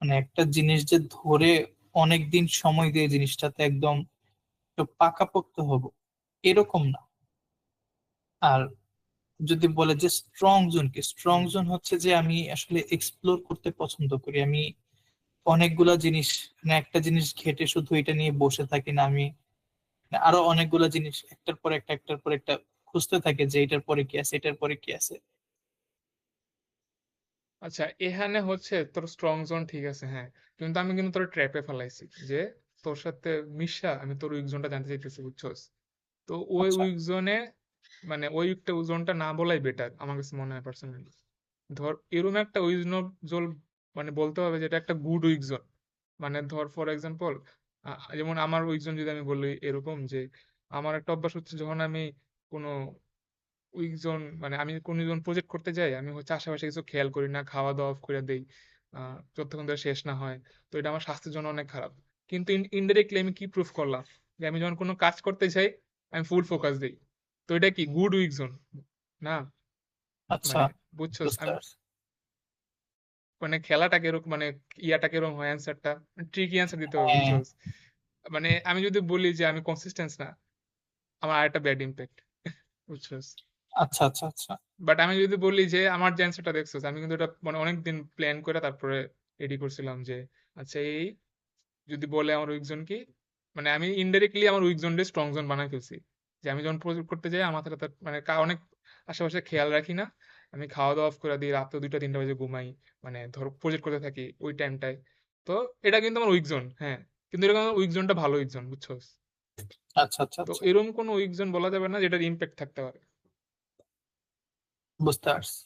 Speaker 3: মানে একটা জিনিস যে ধরে অনেক দিন সময় দিয়ে জিনিসটাতে একদম একটু পাকাপোক্ত হব, এরকম না। আর যদি বলে যে স্ট্রং জোন কি, স্ট্রং জোন হচ্ছে যে আমি আসলে এক্সপ্লোর করতে পছন্দ করি। আমি অনেকগুলা জিনিস, মানে একটা জিনিস ঘেটে শুধু এটা নিয়ে বসে থাকি না, আমি আরো অনেকগুলা জিনিস একটার পর একটা একটার পর একটা খুঁজতে থাকে যে এটার পরে কি আছে, এটার পরে কি আছে।
Speaker 2: আচ্ছা, এখানে হচ্ছে তোর স্ট্রং জোন ঠিক আছে, হ্যাঁ, কিন্তু আমি কিন্তু তোর ট্র্যাপে ফেলাইছি যে তোর সাথে মিশা আমি তোর উইক জোনটা জানতে চাইতেছি, বুঝছস? তো ওই
Speaker 3: আচ্ছা,
Speaker 2: উইক জোনে মানে ওই জোনটা না বলাই বেটার আমার কাছে মনে হয় পার্সোনালি। ধর এরকম একটা উইক জোন মানে বলতে হবে যেটা একটা গুড উইক জোন। মানে ধর ফর এক্সাম্পল, যেমন আমার উইক জোন যদি আমি বলি এরকম যে আমার একটা অভ্যাস হচ্ছে যখন আমি কোনো উইক জোন মানে আমি কোনো জন প্রজেক্ট করতে যাই, আমি হচ্ছে আশেপাশে কিছু খেয়াল করি না, খাওয়া দাওয়া অফ করে দেই যতক্ষণ ধরে শেষ না হয়। তো এটা আমার স্বাস্থ্যের জন্য অনেক খারাপ। কিন্তু ইনডাইরেক্টলি আমি কি প্রুফ করলাম যে আমি যখন কোনো কাজ করতে চাই আমি ফুল ফোকাস দিই। তো এটা কি গুড উইক জোন না?
Speaker 3: আচ্ছা,
Speaker 2: মানে বুঝছস
Speaker 3: বুঝতে
Speaker 2: আমি
Speaker 3: পারছি।
Speaker 2: মানে খেলাটা কিরকম মানে ইয়াটা কিরকম হয়, অ্যান্সারটা ট্রিকি অ্যান্সার দিতে হবে,
Speaker 3: হ্যাঁ,
Speaker 2: বুঝছস? মানে আমি যদি বলি যে আমি কনসিস্টেন্স না, আমার আরেকটা ব্যাড ইম্প্যাক্ট, বুঝছস?
Speaker 3: আচ্ছা আচ্ছা আচ্ছা।
Speaker 2: বাট আমি যদি বলি যে আমার যে অ্যান্সারটা দেখছো, আমি কিন্তু এটা মানে অনেকদিন প্ল্যান করে তারপরে রেডি করছিলাম যে আচ্ছা এই যদি বলে আমার উইক জোন কি, মানে আমি ইনডাইরেক্টলি আমার উইক জোনটা স্ট্রং জোন বানাই ফেলছি। যে আমি যখন প্রজেক্ট করতে যাই আমার মাথাটা মানে অনেক আশেপাশে খেয়াল রাখি না, আমি খাওয়া দাওয়া অফ করে দিই, রাত্রে 2টা 3টা বাজে ঘুমাই, মানে ধরো প্রজেক্ট করতে থাকি ওই টাইমটায়। তো এটা কিন্তু আমার উইক জোন, হ্যাঁ, কিন্তু এরকম আমার উইক জোনটা ভালো উইক জোন, বুঝছো?
Speaker 3: আচ্ছা আচ্ছা
Speaker 2: তো
Speaker 3: আচ্ছা,
Speaker 2: এরকম কোনো উইক জোন বলা যাবে না যেটার ইম্প্যাক্ট থাকতে পারে।
Speaker 3: বুঝতে পারছি।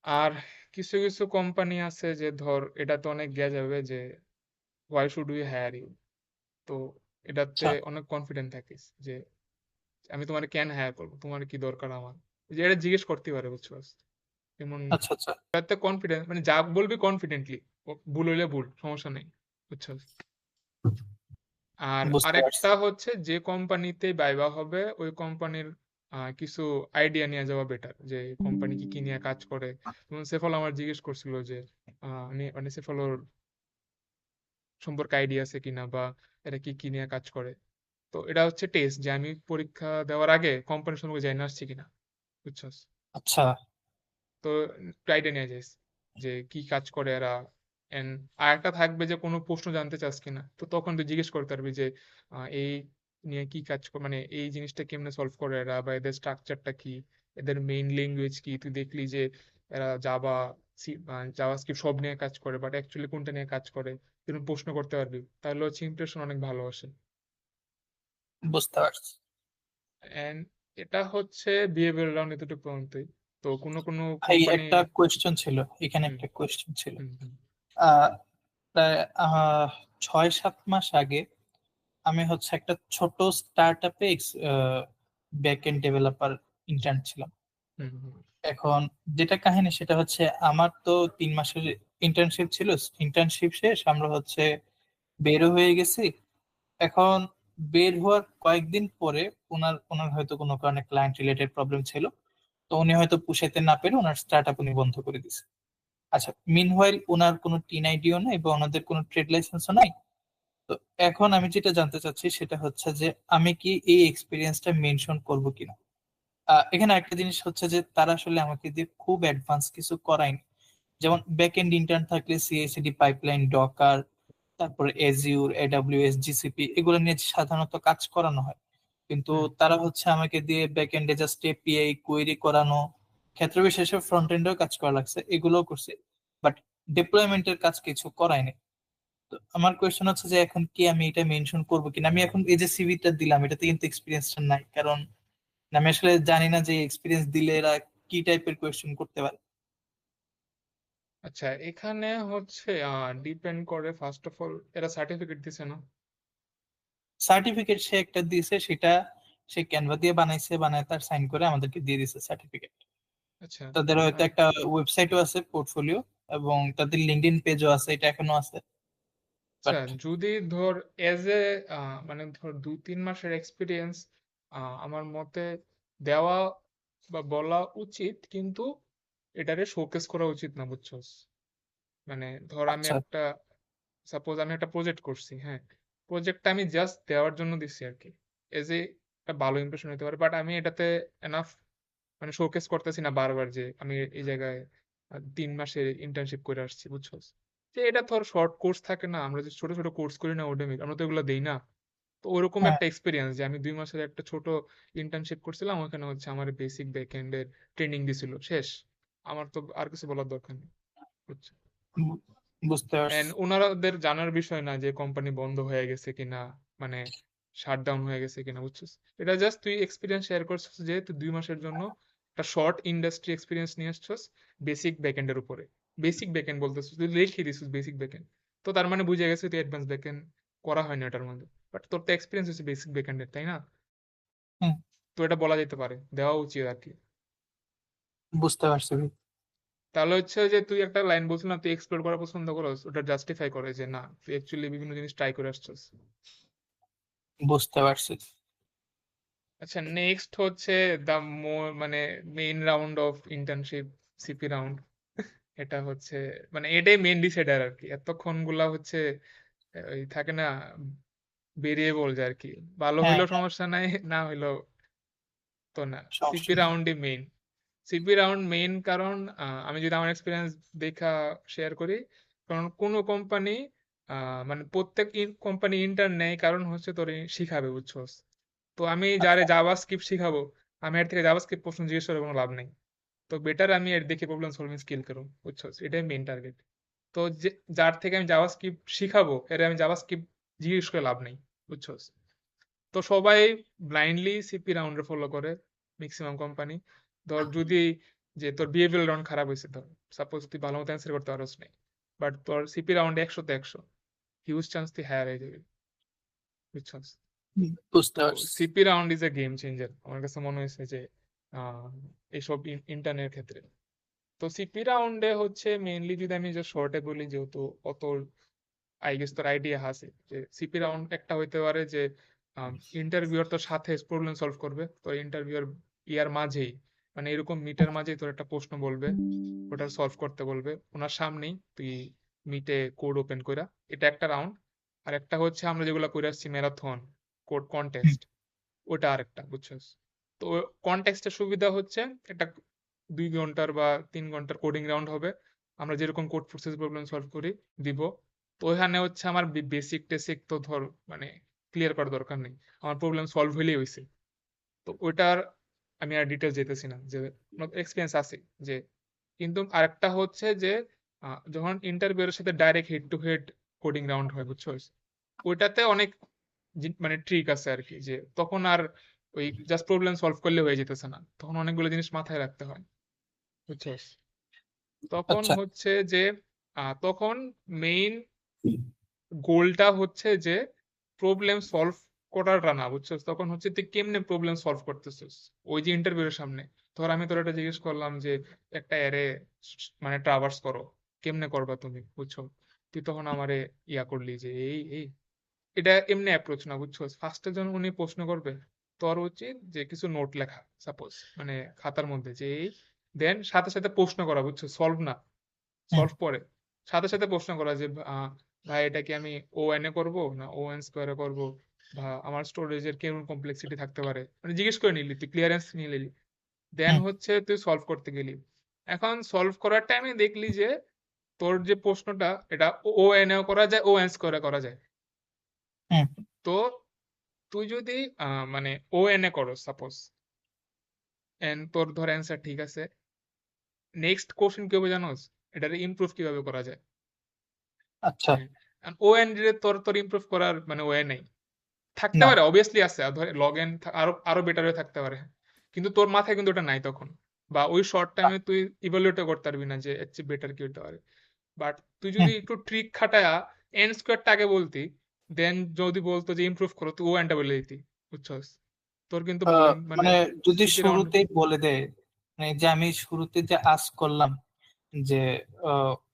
Speaker 2: আর কিছু কিছু কোম্পানি আছে যে ধর এটা তো অনেক গেয়া যাবে যে why should we hire you. তো এটাতে
Speaker 3: আচ্ছা
Speaker 2: অনেক কনফিডেন্ট থাকিস যে আমি তোমার কেন হায়ার করবো, তোমার কি দরকার আমার, যে এটা জিজ্ঞেস করতে পারে, বুঝছো? যেমন
Speaker 3: আচ্ছা আচ্ছা,
Speaker 2: এটাতে কনফিডেন্স মানে যা বলবি কনফিডেন্টলি, ভুল হইলে ভুল, সমস্যা নেই, বুঝছো? আর
Speaker 3: বুঝতে পারছি।
Speaker 2: আরেকটা হচ্ছে যে কোম্পানিতে বাইবা হবে ওই কোম্পানির কিছু আইডিয়া নিয়ে যাওয়া বেটার, যে কোম্পানি কি কি নিয়ে কাজ করে। যেমন সেফল আমার জিজ্ঞেস করছিল যে আমি মানে সেফলোর সম্পর্কে আইডিয়া আছে কিনা, বা এটা কি কি নিয়ে কাজ করে। তো এটা হচ্ছে টেস্ট যে আমি পরীক্ষা দেওয়ার আগে কোম্পানির সম্পর্কে জেনে আসছি কিনা, বুঝছস?
Speaker 3: আচ্ছা,
Speaker 2: তো আইডিয়া নিয়ে যাইস যে কি কাজ করে এরা। এন্ড আর একটা থাকবে যে কোনো প্রশ্ন জানতে চাস কিনা, তো তখন তুই জিজ্ঞেস করতে পারবি যে এই নিয়ে কি কাজ করে, মানে এই জিনিসটা কেমনে সলভ করে এরা, বা এদের স্ট্রাকচারটা কি, এদের মেইন ল্যাঙ্গুয়েজ কি। তুই দেখলি যে এরা জাভা স্ক্রিপ্ট সব নিয়ে কাজ করে, বাট অ্যাকচুয়ালি কোনটা নিয়ে কাজ করে, তুমি প্রশ্ন করতে পারবি, তাহলে হচ্ছে ইমপ্রেশন অনেক ভালো আসে।
Speaker 3: বুঝতে পারছি।
Speaker 2: এন্ড এটা হচ্ছে বিহেভিয়ার রাউন্ড এতটুকু পর্যন্তই। তো কোনো কোনো
Speaker 3: ভাই
Speaker 2: কোম্পানি।
Speaker 3: একটা কোয়েশ্চেন ছিল, এখানে
Speaker 2: হুম
Speaker 3: একটা কোয়েশ্চেন ছিল।
Speaker 2: হুম হুম
Speaker 3: আহ প্রায় 6-7 মাস আগে আমি হচ্ছে একটা ছোট স্টার্ট আপে ব্যাক এন্ড ডেভেলপার ইন্টার্ন ছিলাম।
Speaker 2: হুম হুম
Speaker 3: এখন যেটা কাহিনী সেটা হচ্ছে আমার তো 3 মাসের ইন্টার্নশিপ ছিল। ইন্টার্নশিপ শেষ আমরা হচ্ছে বেরও হয়ে গেছি। এখন বের হওয়ার কয়েকদিন পরে ওনার ওনার হয়তো কোনো কারণে ক্লায়েন্ট রিলেটেড প্রবলেম ছিল, তো উনি হয়তো পুষাইতে না পেরে ওনার স্টার্ট আপ উনি বন্ধ করে দিয়েছে। আচ্ছা, মিনওয়াইল ওনার কোনো টিন আইডিও নাই এবং ওনাদের কোনো ট্রেড লাইসেন্সও নাই। তো এখন আমি যেটা জানতে চাচ্ছি সেটা হচ্ছে যে আমি কি এই এক্সপিরিয়েন্সটা মেনশন করব কিনা। এখানে একটা জিনিস হচ্ছে যে তারা আসলে আমাকে দিয়ে খুব অ্যাডভান্স কিছু করায়নি। যেমন ব্যাক এন্ড ইন্টার্ন থাকলে সিআই/সিডি পাইপলাইন, ডকার, তারপরে এজিউর, এডব্লিউএস, জিসিপি এগুলো নিয়ে সাধারণত কাজ করানো হয়। কিন্তু
Speaker 2: হুম।
Speaker 3: তারা হচ্ছে আমাকে দিয়ে ব্যাক এন্ডে জাস্ট এপিআই কোয়েরি করানো, ক্ষেত্র বিশেষে ফ্রন্ট এন্ডেও কাজ করা লাগছে, এগুলোও করছে, বাট ডিপ্লয়মেন্টের কাজ কিছু করায়নি। তো আমার কোয়েশ্চেন হচ্ছে যে এখন কি আমি এটা মেনশন করবো কিনা। আমি এখন এই যে সিভিটা দিলাম এটাতে কিন্তু এক্সপিরিয়েন্সটা নাই, কারণ আমি আসলে জানি না যে এক্সপিরিয়েন্স দিলে এরা কি টাইপের কোয়েশ্চেন করতে পারে।
Speaker 2: আচ্ছা, এখানে হচ্ছে ডিপেন্ড করে ফার্স্ট অফ অল এরা সার্টিফিকেট দিছে না।
Speaker 3: সার্টিফিকেট সে একটা দিয়েছে, সেটা সে ক্যানভা দিয়ে বানাইছে, বানায় তার সাইন করে আমাদেরকে দিয়ে দিছে সার্টিফিকেট।
Speaker 2: আচ্ছা।
Speaker 3: তাদের হয়তো
Speaker 2: আহ,
Speaker 3: একটা ওয়েবসাইটও আছে, পোর্টফোলিও, এবং তাদের লিঙ্কডইন পেজও আছে, এটা এখনো আছে।
Speaker 2: আচ্ছা,
Speaker 3: বাট
Speaker 2: যদি ধর এজ এ মানে ধর 2-3 মাসের এক্সপিরিয়েন্স আমার মতে দেওয়া বা বলা উচিত, কিন্তু এটারে শোকেস করা উচিত না, বুঝছস? মানে ধর
Speaker 3: আচ্ছা,
Speaker 2: সাপোজ আমি একটা প্রজেক্ট করছি, হ্যাঁ, প্রজেক্টটা আমি জাস্ট দেওয়ার জন্য দিচ্ছি আর কি, এজ এ একটা ভালো ইমপ্রেশন হতে পারে, বাট আমি এটাতে এনাফ মানে শোকেস করতেছি না বারবার যে আমি এই জায়গায় 3 মাসের ইন্টার্নশিপ করে আসছি, বুঝছস? যে এটা ধর শর্ট কোর্স থাকে না, আমরা যে ছোট ছোট কোর্স করি না ওডেমিক, আমরা তো এগুলো দেই না। তো ওরকম
Speaker 3: হ্যাঁ
Speaker 2: একটা এক্সপিরিয়েন্স যে আমি 2 মাসের একটা ছোট ইন্টার্নশিপ করছিলাম, ওখানে হচ্ছে আমার বেসিক ব্যাকএন্ড এর ট্রেনিং দিছিল, শেষ। আমার তো আর কিছু বলার দরকার নেই, বুঝছো?
Speaker 3: বু- বুঝতে পারছি।
Speaker 2: এন্ড ওনাদের জানার বিষয় না যে কোম্পানি বন্ধ হয়ে গেছে কিনা, মানে শাটডাউন হয়ে গেছে কিনা, বুঝছিস? এটা জাস্ট তুই এক্সপিরিয়েন্স শেয়ার করছিস যে তুই 2 মাসের জন্য একটা শর্ট ইন্ডাস্ট্রি এক্সপিরিয়েন্স নিয়ে আসছিস বেসিক ব্যাকএন্ডের উপরে। বেসিক ব্যাকএন্ড বলতেছিস, তুই লিখে দিছিস বেসিক ব্যাকএন্ড, তো তার মানে বুঝে গেছে তুই অ্যাডভান্স ব্যাকএন্ড করা হয়নি এটার মধ্যে, বাট তোর তো এক্সপিরিয়েন্স হচ্ছে বেসিক ব্যাকএন্ডের, তাই না?
Speaker 3: হুম,
Speaker 2: তো এটা বলা যেতে পারে, দেওয়া উচিত আর কি।
Speaker 3: বুঝতে পারছি ভাই।
Speaker 2: তাহলে হচ্ছে যে তুই একটা লাইন বলছিস না, তুই এক্সপ্লোর করা পছন্দ করস, ওটা জাস্টিফাই করে যে না, তুই অ্যাকচুয়ালি বিভিন্ন জিনিস ট্রাই করে আসছিস।
Speaker 3: বুঝতে পারছি।
Speaker 2: আচ্ছা, নেক্সট হচ্ছে দা মানে main round of internship, CP round. এটা হচ্ছে মানে এটাই মেইন ডিসাইডার আর কি, এতক্ষণ গুলা হচ্ছে ওই থাকে না, ভেরিয়েবল যে আর কি, ভালো
Speaker 3: হ্যাঁ
Speaker 2: হইলেও
Speaker 3: হ্যাঁ,
Speaker 2: সমস্যা নাই, না হইলেও তো না। সিপি
Speaker 3: সমস্যা নেই।
Speaker 2: রাউন্ডই মেইন। সিপি রাউন্ড মেইন কারণ আমি যদি আমার এক্সপিরিয়েন্স দেখা শেয়ার করি, কারণ কোনো কোম্পানি মানে প্রত্যেক কোম্পানি ইন্টার্ন নেয় কারণ হচ্ছে তোর শিখাবে, বুঝছস? তো আমি যারে
Speaker 3: আচ্ছা,
Speaker 2: জাভাস্ক্রিপ্ট শিখাবো, আমি এর থেকে জাভাস্ক্রিপ্ট প্রশ্ন জিজ্ঞেস করে কোনো লাভ নেই। তো বেটার আমি এর দেখে প্রবলেম সলভিং স্কিল করুন, বুঝছস? এটাই মেইন টার্গেট। তো যার থেকে আমি জাভাস্ক্রিপ্ট শিখাবো, এর আমি জাভাস্ক্রিপ্ট জিজ্ঞেস করে লাভ নেই, বুঝছস? তো সবাই ব্লাইন্ডলি সিপি রাউন্ডে ফলো করে, ম্যাক্সিমাম কোম্পানি। ধর যদি যে তোর বিহেভিয়ার রাউন্ড খারাপ হয়েছে, ধর সাপোজ তুই ভালো মতো অ্যান্সার করতে পারস নাই, বাট তোর সিপি রাউন্ডে 100-তে 100, হিউজ চান্স তুই হায়ার হয়ে যাবি, বুঝছস?
Speaker 3: বুঝতে
Speaker 2: তো
Speaker 3: পারছি।
Speaker 2: CP round is a game changer আমার কাছে মনে হয়েছে যে আহ, এইসব ইন্টারনের ক্ষেত্রে। তো সিপি রাউন্ডে হচ্ছে মেইনলি যদি আমি যে শর্টে বলি, যেহেতু অত আই গেস তোর আইডিয়া আছে, যে সিপি রাউন্ড একটা হইতে পারে যে ইন্টারভিউয়ার তোর সাথে প্রবলেম সলভ করবে, তো ইন্টারভিউয়ার ইয়ার মাঝেই, মানে এরকম মিটের মাঝেই তোর একটা প্রশ্ন বলবে, ওটা সলভ করতে বলবে ওনার সামনেই, তুই মিটে কোড ওপেন কইরা, এটা একটা রাউন্ড। আর একটা হচ্ছে আমরা যেগুলো করে আসছি ম্যারাথন কোড
Speaker 3: হুম,
Speaker 2: কন্টেস্ট, ওটা আরেকটা, বুঝছস? তো কনটেক্সটের সুবিধা হচ্ছে এটা 2 ঘন্টার বা 3 ঘন্টার কোডিং রাউন্ড হবে, আমরা যেরকম কোড প্রসেস প্রবলেম সলভ করি দিব। তো ওইখানে হচ্ছে আমার বেসিক টেসিক তো ধর মানে ক্লিয়ার করার দরকার নেই, আমার প্রবলেম সলভ হইলেই হয়েছে। তো ওইটার আমি আর ডিটেলস যেতেছি না, যে এক্সপিরিয়েন্স আছে যে। কিন্তু আরেকটা হচ্ছে যে যখন ইন্টারভিউয়ের সাথে direct head to head coding round হয়, বুঝছো, ওইটাতে অনেক মানে ট্রিক আছে আর কি, যে তখন আর ওই জাস্ট প্রবলেম সলভ করলে হয়ে যেতেছে না, তখন অনেকগুলো জিনিস মাথায় রাখতে হয়, বুঝছস? তখন
Speaker 3: আচ্ছা,
Speaker 2: হচ্ছে যে তখন মেইন গোলটা হচ্ছে যে প্রবলেম সলভ করাটা না, বুঝছস? তখন হচ্ছে তুই কেমনে প্রবলেম সলভ করতেছিস ওই যে ইন্টারভিউর সামনে। ধর আমি তোর একটা জিজ্ঞেস করলাম যে একটা অ্যারে মানে ট্রাভার্স করো, কেমনে করবা তুমি, বুঝছো? তুই তখন আমারে ইয়া করলি যে এই এই এটা এমনি অ্যাপ্রোচ না, বুঝছো? ফার্স্টে যখন উনি প্রশ্ন করবে, তোর উচিত যে কিছু নোট লেখা, সাপোজ মানে খাতার মধ্যে যে এই, দেন সাথে সাথে প্রশ্ন করা, বুঝছো? সলভ না,
Speaker 3: হুম,
Speaker 2: সলভ পরে, সাথে সাথে প্রশ্ন করা যে ভাই এটা কি আমি ও এন এ করবো না ও এন স্কোয়ারে করবো, বা আমার স্টোরেজের কেমন কমপ্লেক্সিটি থাকতে পারে, মানে জিজ্ঞেস করে নিলি, তুই ক্লিয়ারেন্স নিয়ে নিলি, দেন
Speaker 3: হুম,
Speaker 2: হচ্ছে তুই সলভ করতে গেলি। এখন সলভ করার টাইমে দেখলি যে তোর যে প্রশ্নটা এটা ও এন এও করা যায়, ও এন স্কোয়ারে করা যায়।
Speaker 3: হুম,
Speaker 2: তো তুই যদি মানে ও এন এ করো সাপোজ, এন্ড তোর ধর অ্যান্সার ঠিক আছে, নেক্সট কোশ্চেন কি হবে জানোস? এটারে ইমপ্রুভ কিভাবে করা যায়।
Speaker 3: আচ্ছা,
Speaker 2: হ্যাঁ, ও এন তোর তোর ইমপ্রুভ করার মানে ওয়ে নেই, থাকতে
Speaker 3: না,
Speaker 2: পারে অবভিয়াসলি আছে, আর ধর লগ এন আরো আরো বেটার হয়ে থাকতে পারে, কিন্তু তোর মাথায় কিন্তু ওটা নাই তখন, বা ওই শর্ট টাইমে তুই ইভালুয়েট করতে পারবি না যে এর চেয়ে বেটার কি হতে পারে। বাট তুই যদি
Speaker 3: হুম,
Speaker 2: একটু ট্রিক খাটায়া এন স্কোয়ারটা আগে বলতি, দেন যদি বলতো যে ইমপ্রুভ করো, তুই ও এনটা বলে দিতি, বুঝছস? তোর কিন্তু মানে
Speaker 3: মানে যদি
Speaker 2: সিপি রাউন্ড।
Speaker 3: শুরুতেই বলে দেয়, মানে যে আমি শুরুতে যে আস্ক করলাম যে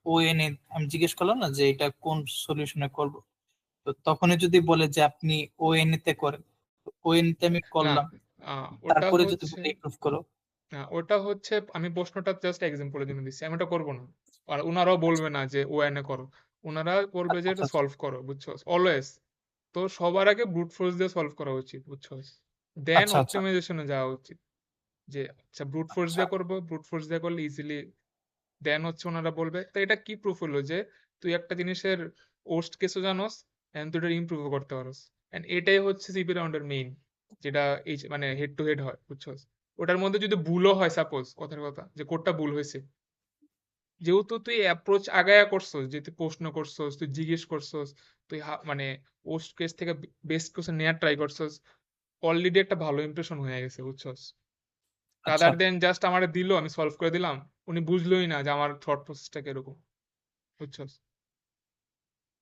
Speaker 3: ওএনএ আমি জিজ্ঞেস করলাম না যে এটা কোন সলিউশনে করব, তো তখনই যদি বলে যে আপনি ওএনএ তে করেন, ওএনএ তে আমি
Speaker 2: না
Speaker 3: করলাম,
Speaker 2: ওটা
Speaker 3: তারপরে যদি
Speaker 2: হচ্ছে
Speaker 3: বলে ইমপ্রুভ করো।
Speaker 2: ওটা হচ্ছে আমি প্রশ্নটা জাস্ট এক্সাম্পলের জন্য দিচ্ছি, আমি ওটা করবো না। আর ওনারাও
Speaker 3: আচ্ছা
Speaker 2: বলবে না যে ও এনে করো, ওনারা বলবে যে এটা
Speaker 3: আচ্ছা
Speaker 2: সলভ করো, বুঝছো, অলওয়েজ। তো সবার আগে ব্রুট ফোর্স দিয়ে সলভ করা উচিত, বুঝছো, দেন
Speaker 3: আচ্ছা আচ্ছা
Speaker 2: অপটিমাইজেশনে যাওয়া উচিত। যে আচ্ছা ব্রুট ফোর্স
Speaker 3: আচ্ছা
Speaker 2: দিয়ে করবো, ব্রুট ফোর্স দিয়ে করলে ইজিলি, দেন হচ্ছে ওনারা বলবে। তো এটা কি প্রুফ হলো যে তুই একটা জিনিসের ওর্স্ট কেসও জানোস এন্ড তুই এটা ইমপ্রুভ করতে পারোস। এন্ড এটাই হচ্ছে সিপি রাউন্ডের মেইন, যেটা এই মানে হেড টু হেড হয়, বুঝছস। ওটার মধ্যে যদি ভুলও হয়, সাপোজ কথার কথা যে কোডটা ভুল হয়েছে, যেহেতু তুই অ্যাপ্রোচ আগায়া করছস, যে তুই প্রশ্ন করছস, তুই জিজ্ঞেস করছস, তুই মানে ওর্স্ট কেস থেকে বেস্ট কোশ্চেন নেওয়ার ট্রাই করছস, অলরেডি একটা ভালো ইমপ্রেশন হয়ে গেছে, বুঝছস।
Speaker 3: আচ্ছা
Speaker 2: রাদার দেন জাস্ট আমারে দিল, আমি সলভ করে দিলাম, উনি বুঝলোই না যে আমার থট প্রসেসটা কিরকম, বুঝছস।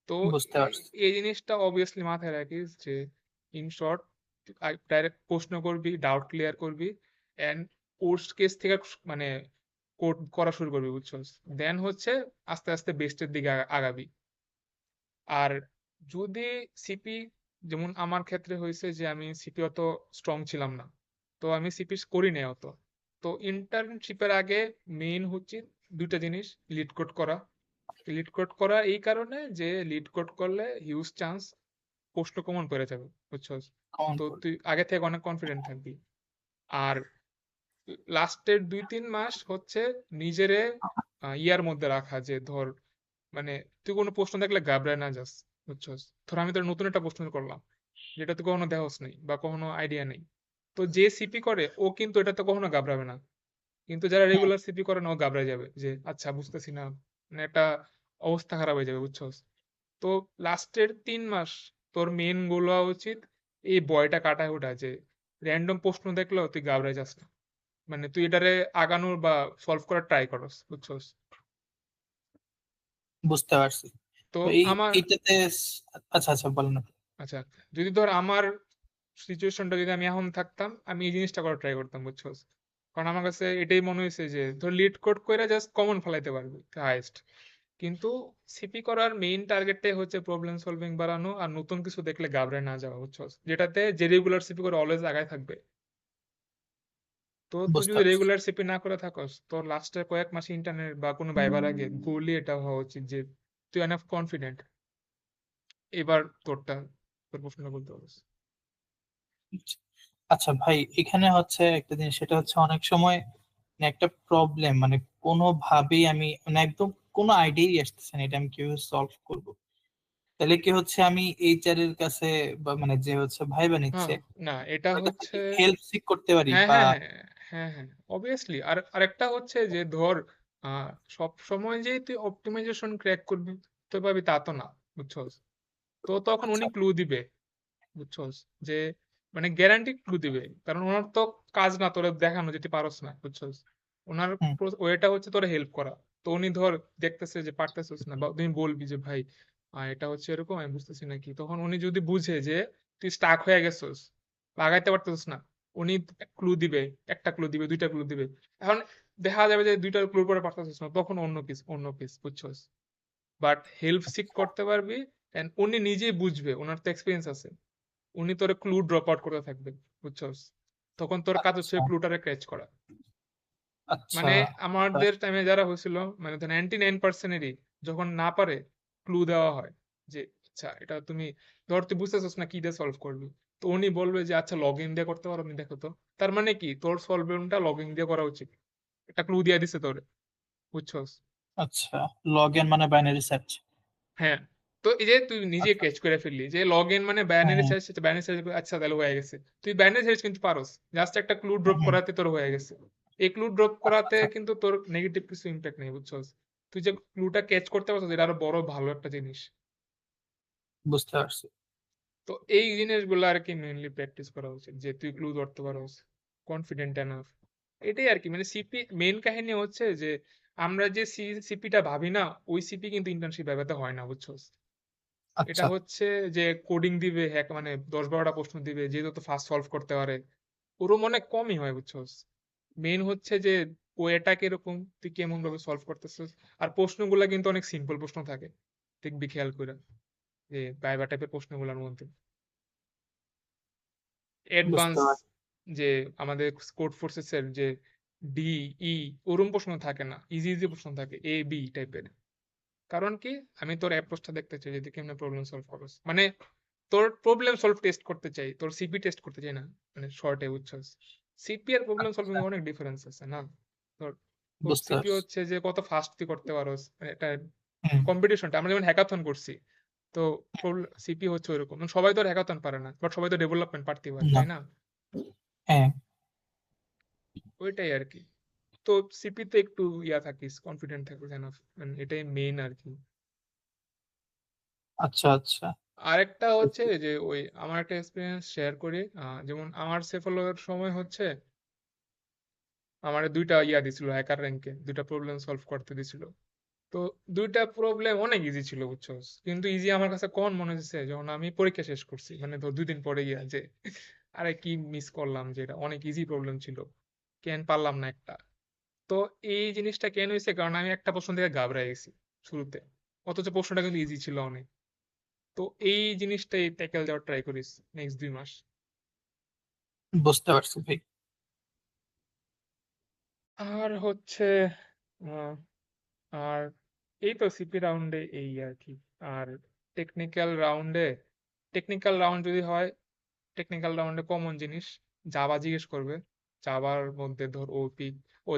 Speaker 2: তো
Speaker 3: বুঝতে পারছি।
Speaker 2: এই জিনিসটা অবভিয়াসলি মাথায় রাখিস যে ইন শর্ট, ডাইরেক্ট প্রশ্ন করবি, ডাউট ক্লিয়ার করবি, এন্ড পোস্ট কেস থেকে মানে কোড করা শুরু করবি, বুঝছস। দেন হচ্ছে আস্তে আস্তে বেস্টের দিকে আগাবি। আর যদি সিপি, যেমন আমার ক্ষেত্রে হয়েছে যে আমি সিপি অত স্ট্রং ছিলাম না, তো আমি সিপি করি নাই অত। তো ইন্টার্নশিপের আগে মেইন হচ্ছে দুইটা জিনিস: লিড কোড করা। লিড কোড করা এই কারণে যে লিড কোড করলে হিউজ চান্স প্রশ্ন কমন পড়ে যাবে, বুঝছস।
Speaker 3: কমন
Speaker 2: তো
Speaker 3: করো।
Speaker 2: তুই আগে থেকে অনেক কনফিডেন্ট থাকবি। আর লাস্টের 2-3 মাস হচ্ছে নিজেরে ইয়ার মধ্যে রাখা, যে ধর মানে তুই কোনো প্রশ্ন দেখলে ঘাবড়ায় না যাস, বুঝছস। ধর আমি তোর নতুন একটা প্রশ্ন করলাম যেটা তুই কখনো দেহস নেই বা কখনো আইডিয়া নেই, তো যে সিপি করে ও কিন্তু এটাতে কখনো ঘাবড়াবে না। কিন্তু যারা
Speaker 3: হুম,
Speaker 2: রেগুলার সিপি করে না, ও ঘাবড়ে যাবে যে আচ্ছা বুঝতেছি না, মানে একটা অবস্থা খারাপ হয়ে যাবে, বুঝছস। তো লাস্টের 3 মাস তোর মেন গোল হওয়া উচিত এই ভয়টা কাটায় ওঠা, যে র্যান্ডম প্রশ্ন দেখলেও তুই ঘাবড়ে যাস না, মানে তুই এটারে আগানোর বা সলভ করার ট্রাই করস, বুঝছস।
Speaker 3: বুঝতে পারছি।
Speaker 2: তো
Speaker 3: তো এই
Speaker 2: আমার
Speaker 3: এইটাতে আচ্ছা আচ্ছা বলেন আপনি।
Speaker 2: আচ্ছা, যদি ধর আমার সিচুয়েশনটা যদি আমি এখন থাকতাম, আমি এই জিনিসটা করার ট্রাই করতাম, বুঝছস। কারণ আমার কাছে এটাই মনে হয়েছে যে ধর লিড কোড করে জাস্ট কমন ফেলাইতে পারবি হাইয়েস্ট, কিন্তু সিপি করার মেইন টার্গেটটাই হচ্ছে প্রবলেম সলভিং বাড়ানো আর নতুন কিছু দেখলে ঘাবড়ে না যাওয়া, বুঝছস, যেটাতে যে রেগুলার সিপি করে অলওয়েজ আগায় থাকবে। তো তুই
Speaker 3: বুঝতে
Speaker 2: যদি
Speaker 3: পারছি।
Speaker 2: রেগুলার সিপি না করে থাকস, তোর লাস্টের কয়েক মাস ইন্টারনেট বা কোনো ভাইবার আগে গোলই এটা হওয়া উচিত যে তুই এনাফ কনফিডেন্ট, এবার তোর প্রশ্ন বলতে পারছিস।
Speaker 3: আচ্ছা ভাই, এখানে হচ্ছে একটা জিনিস, সেটা হচ্ছে অনেক সময় মানে একটা প্রবলেম, মানে কোনোভাবেই আমি মানে একদম কোনো আইডিয়াই আসতেছে না এটা আমি কিভাবে সলভ করব। তাহলে কি হচ্ছে আমি এইচআর এর কাছে বা মানে যে হচ্ছে ভাই বানিচ্ছে
Speaker 2: হ্যাঁ, না এটা
Speaker 3: ওর কাছে
Speaker 2: হচ্ছে,
Speaker 3: কি হেল্প সিক করতে পারি
Speaker 2: হ্যাঁ
Speaker 3: বা?
Speaker 2: হ্যাঁ হ্যাঁ হ্যাঁ হ্যাঁ অবভিয়াসলি। আর আরেকটা হচ্ছে যে ধর সব সময় যে তুই অপটিমাইজেশন ক্র্যাক করতে পারবি তা তো না, বুঝছস। তো তখন উনি
Speaker 3: আচ্ছা।
Speaker 2: ক্লু দিবে, বুঝছস, যে মানে গ্যারান্টি ক্লু দিবে, কারণ ওনার তো কাজ না তোরে দেখানো যে তুই পারস না, বুঝছস। ওনার
Speaker 3: হুম
Speaker 2: ওয়েটা হচ্ছে তোরে হেল্প করা। তো উনি ধর দেখতেছে যে পারতেছিস না, বা তুমি বলবি যে ভাই এটা হচ্ছে এরকম, আমি বুঝতেছি না কি, তখন উনি যদি বুঝে যে তুই স্টাক হয়ে গেছিস বা আগাইতে পারতেছিস না, উনি ক্লু দিবে, একটা ক্লু দিবে, দুইটা ক্লু দিবে। এখন দেখা যাবে যে দুইটা ক্লুর পরে পারতেছিস না, তখন অন্য কেস, বুঝছস। বাট হেল্প সিক করতে পারবি, এন্ড উনি নিজেই বুঝবে, ওনার তো এক্সপিরিয়েন্স আছে, উনি তোর ক্লু ড্রপ আউট করতে থাকবে, বুঝছস। তখন তোর কাজ হচ্ছে
Speaker 3: আচ্ছা
Speaker 2: ক্লুটারে ক্যাচ করা।
Speaker 3: আচ্ছা।
Speaker 2: মানে আমাদের টাইমে যারা হয়েছিল, মানে 99%-এরই যখন না পারে ক্লু দেওয়া হয় যে আচ্ছা এটা তুমি ধর তুই বুঝতেছিস না কি দিয়ে সলভ করবি, তো উনি বলবে যে আচ্ছা লগ ইন দিয়ে করতে পারো, আমি দেখো তো। তার মানে কি তোর সলভেন্টটা লগ ইন দিয়ে করা উচিত, একটা ক্লু দিয়ে দিছে তোরে, বুঝছস।
Speaker 3: আচ্ছা, লগ ইন মানে বাইনারি সার্চ।
Speaker 2: হ্যাঁ, তো এই যে তুই নিজে
Speaker 3: আচ্ছা।
Speaker 2: ক্যাচ করে ফেললি যে লগ ইন মানে
Speaker 3: হ্যাঁ
Speaker 2: বাইনারি
Speaker 3: হ্যাঁ।
Speaker 2: সার্চ, বাইনারি সার্চ, আচ্ছা তাহলে হয়ে গেছে। তুই বাইনারি সার্চ কিন্তু পারোস, জাস্ট একটা ক্লু
Speaker 3: হুম,
Speaker 2: ড্রপ
Speaker 3: হুম।
Speaker 2: করাতে তোর হয়ে গেছে। এই ক্লু ড্রপ
Speaker 3: আচ্ছা
Speaker 2: করাতে
Speaker 3: আচ্ছা।
Speaker 2: কিন্তু তোর নেগেটিভ কিছু ইম্প্যাক্ট নেই, বুঝছস। তুই যে ক্লুটা ক্যাচ করতে পারছিস, এটা আরো বড় ভালো একটা জিনিস।
Speaker 3: বুঝতে পারছি।
Speaker 2: তো এই জিনিসগুলো আর কি মেইনলি প্র্যাকটিস করা উচিত, যে তুই ক্লু ধরতে পারোস, কনফিডেন্ট এনাফ। এটাই আর কি, মানে সিপি মেইন কাহিনী হচ্ছে যে আমরা যে সিপিটা ভাবি না, ওই সিপি কিন্তু ইন্টার্নশিপ ভাবাতে হয় না, বুঝছস। এটা
Speaker 3: আচ্ছা
Speaker 2: হচ্ছে যে কোডিং দিবে, হ্যাক মানে 10-12টা প্রশ্ন দিবে, যে যত ফাস্ট সলভ করতে পারে ওরও মনে কমই হয়, বুঝছস। মেইন হচ্ছে যে ওয়েটা কিরকম, তুই কেমন ভাবে সলভ করতেছিস। আর প্রশ্নগুলা কিন্তু অনেক সিম্পল প্রশ্ন থাকে, দেখবি খেয়াল করে, যে ভাইবা টাইপের প্রশ্নগুলোর মধ্যে
Speaker 3: বুঝতে
Speaker 2: অ্যাডভান্স,
Speaker 3: পারছি।
Speaker 2: যে আমাদের কোড ফোর্সেস এর যে ডি ই ওরম প্রশ্ন থাকে না, ইজি ইজি প্রশ্ন থাকে, এ বি টাইপের। কারণ কি, আমি তোর অ্যাপ্রোচটা দেখতে চাই যে তুই কেমনে প্রবলেম সলভ করস, মানে তোর প্রবলেম সলভ টেস্ট করতে চাই, তোর সিপি টেস্ট করতে চাই না, মানে শর্টে বুঝছস। সিপি আর প্রবলেম সলভিং
Speaker 3: আচ্ছা,
Speaker 2: এ অনেক ডিফারেন্স আছে না। তোর তোর
Speaker 3: বুঝতে
Speaker 2: সিপি
Speaker 3: পারছি।
Speaker 2: হচ্ছে যে কত ফাস্ট তুই করতে পারোস, মানে এটা
Speaker 3: হুম,
Speaker 2: কম্পিটিশনটা, আমরা যেমন হ্যাকাথন করছি, তো সিপি হচ্ছে ওইরকম, মানে সবাই তো হ্যাকাথন পারে না, বাট সবাই তো ডেভেলপমেন্ট পারতে পারে,
Speaker 3: না,
Speaker 2: তাই না?
Speaker 3: হ্যাঁ,
Speaker 2: ওইটাই আর কি। তো সিপি তে একটু ইয়া থাকিস, কনফিডেন্ট থাকিস এনাফ, মানে এটাই মেইন আর কি।
Speaker 3: আচ্ছা আচ্ছা।
Speaker 2: আরেকটা হচ্ছে যে ওই আমার একটা এক্সপিরিয়েন্স শেয়ার করি, যেমন আমার সেফলোর সময় হচ্ছে আমার দুইটা ইয়া দিছিল, হ্যাকার র্যাঙ্কে দুইটা প্রবলেম সলভ করতে দিছিল। তো দুইটা প্রবলেম অনেক ইজি ছিল বুঝছো, কিন্তু ইজি আমার কাছে কোন মনে হচ্ছে যখন আমি পরীক্ষা শেষ করছি, মানে ধর 2 দিন পরে গিয়া যে আরে কি মিস করলাম, যে এটা অনেক ইজি প্রবলেম ছিল, কেন পারলাম না একটা। তো এই জিনিসটা কেন হয়েছে, কারণ আমি একটা প্রশ্ন থেকে ঘাবড়ে গেছি শুরুতে, অথচ প্রশ্নটা কিন্তু ইজি ছিল অনেক। তো এই জিনিসটাই ট্যাকেল দেওয়ার ট্রাই করিস নেক্সট 2 মাস।
Speaker 3: বুঝতে পারছি ভাই।
Speaker 2: আর হচ্ছে আহ, আর এই তো সিপি রাউন্ডে এই আর কি। আর টেকনিক্যাল রাউন্ডে, টেকনিক্যাল রাউন্ড যদি হয়, টেকনিক্যাল রাউন্ডে কমন জিনিস, জাভা জিজ্ঞেস করবে। জাভার মধ্যে ধর ওপি, ও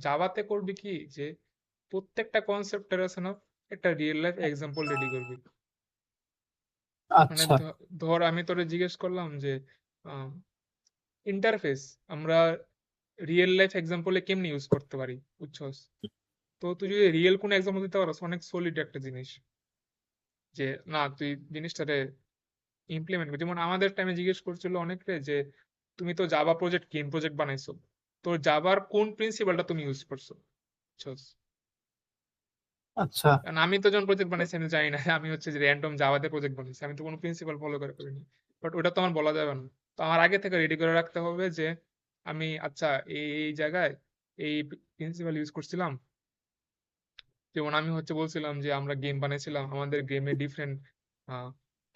Speaker 2: জাভাতে করবি কি, যে প্রত্যেকটা কনসেপ্টের আছে না, একটা রিয়েল লাইফ এক্সাম্পল রেডি করবি। মানে
Speaker 3: আচ্ছা।
Speaker 2: ধর আমি তোরে জিজ্ঞেস করলাম যে ইন্টারফেস আমরা রিয়েল লাইফ এক্সাম্পলে কেমনি ইউজ করতে পারি, বুঝছস। তো তুই যদি রিয়েল কোন এক্সাম্পল দিতে পারস, অনেক সলিড একটা জিনিস, যে না তুই জিনিসটারে ইমপ্লিমেন্ট কর। যেমন আমাদের টাইমে জিজ্ঞেস করছিল অনেকে যে তুমি তো জাভা প্রজেক্ট গেম প্রজেক্ট বানাইছো, তো জাভার কোন প্রিন্সিপালটা তুমি ইউজ করছো, বুঝছস।
Speaker 3: আচ্ছা,
Speaker 2: কারণ আমি তো যখন প্রজেক্ট বানাইছি আমি জানি না, আমি হচ্ছে যে র্যান্ডম জাভাতে প্রজেক্ট বানাইছি, আমি তো কোনো প্রিন্সিপাল ফলো করে করিনি। বাট ওটা তো আমার বলা যাবে না, তো আমার আগে থেকে রেডি করে রাখতে হবে যে আমি আচ্ছা এই এই জায়গায় এই প্রিন্সিপাল ইউজ করছিলাম। যেমন আমি হচ্ছে বলছিলাম যে আমরা গেম বানাইছিলাম, আমাদের গেমে ডিফারেন্ট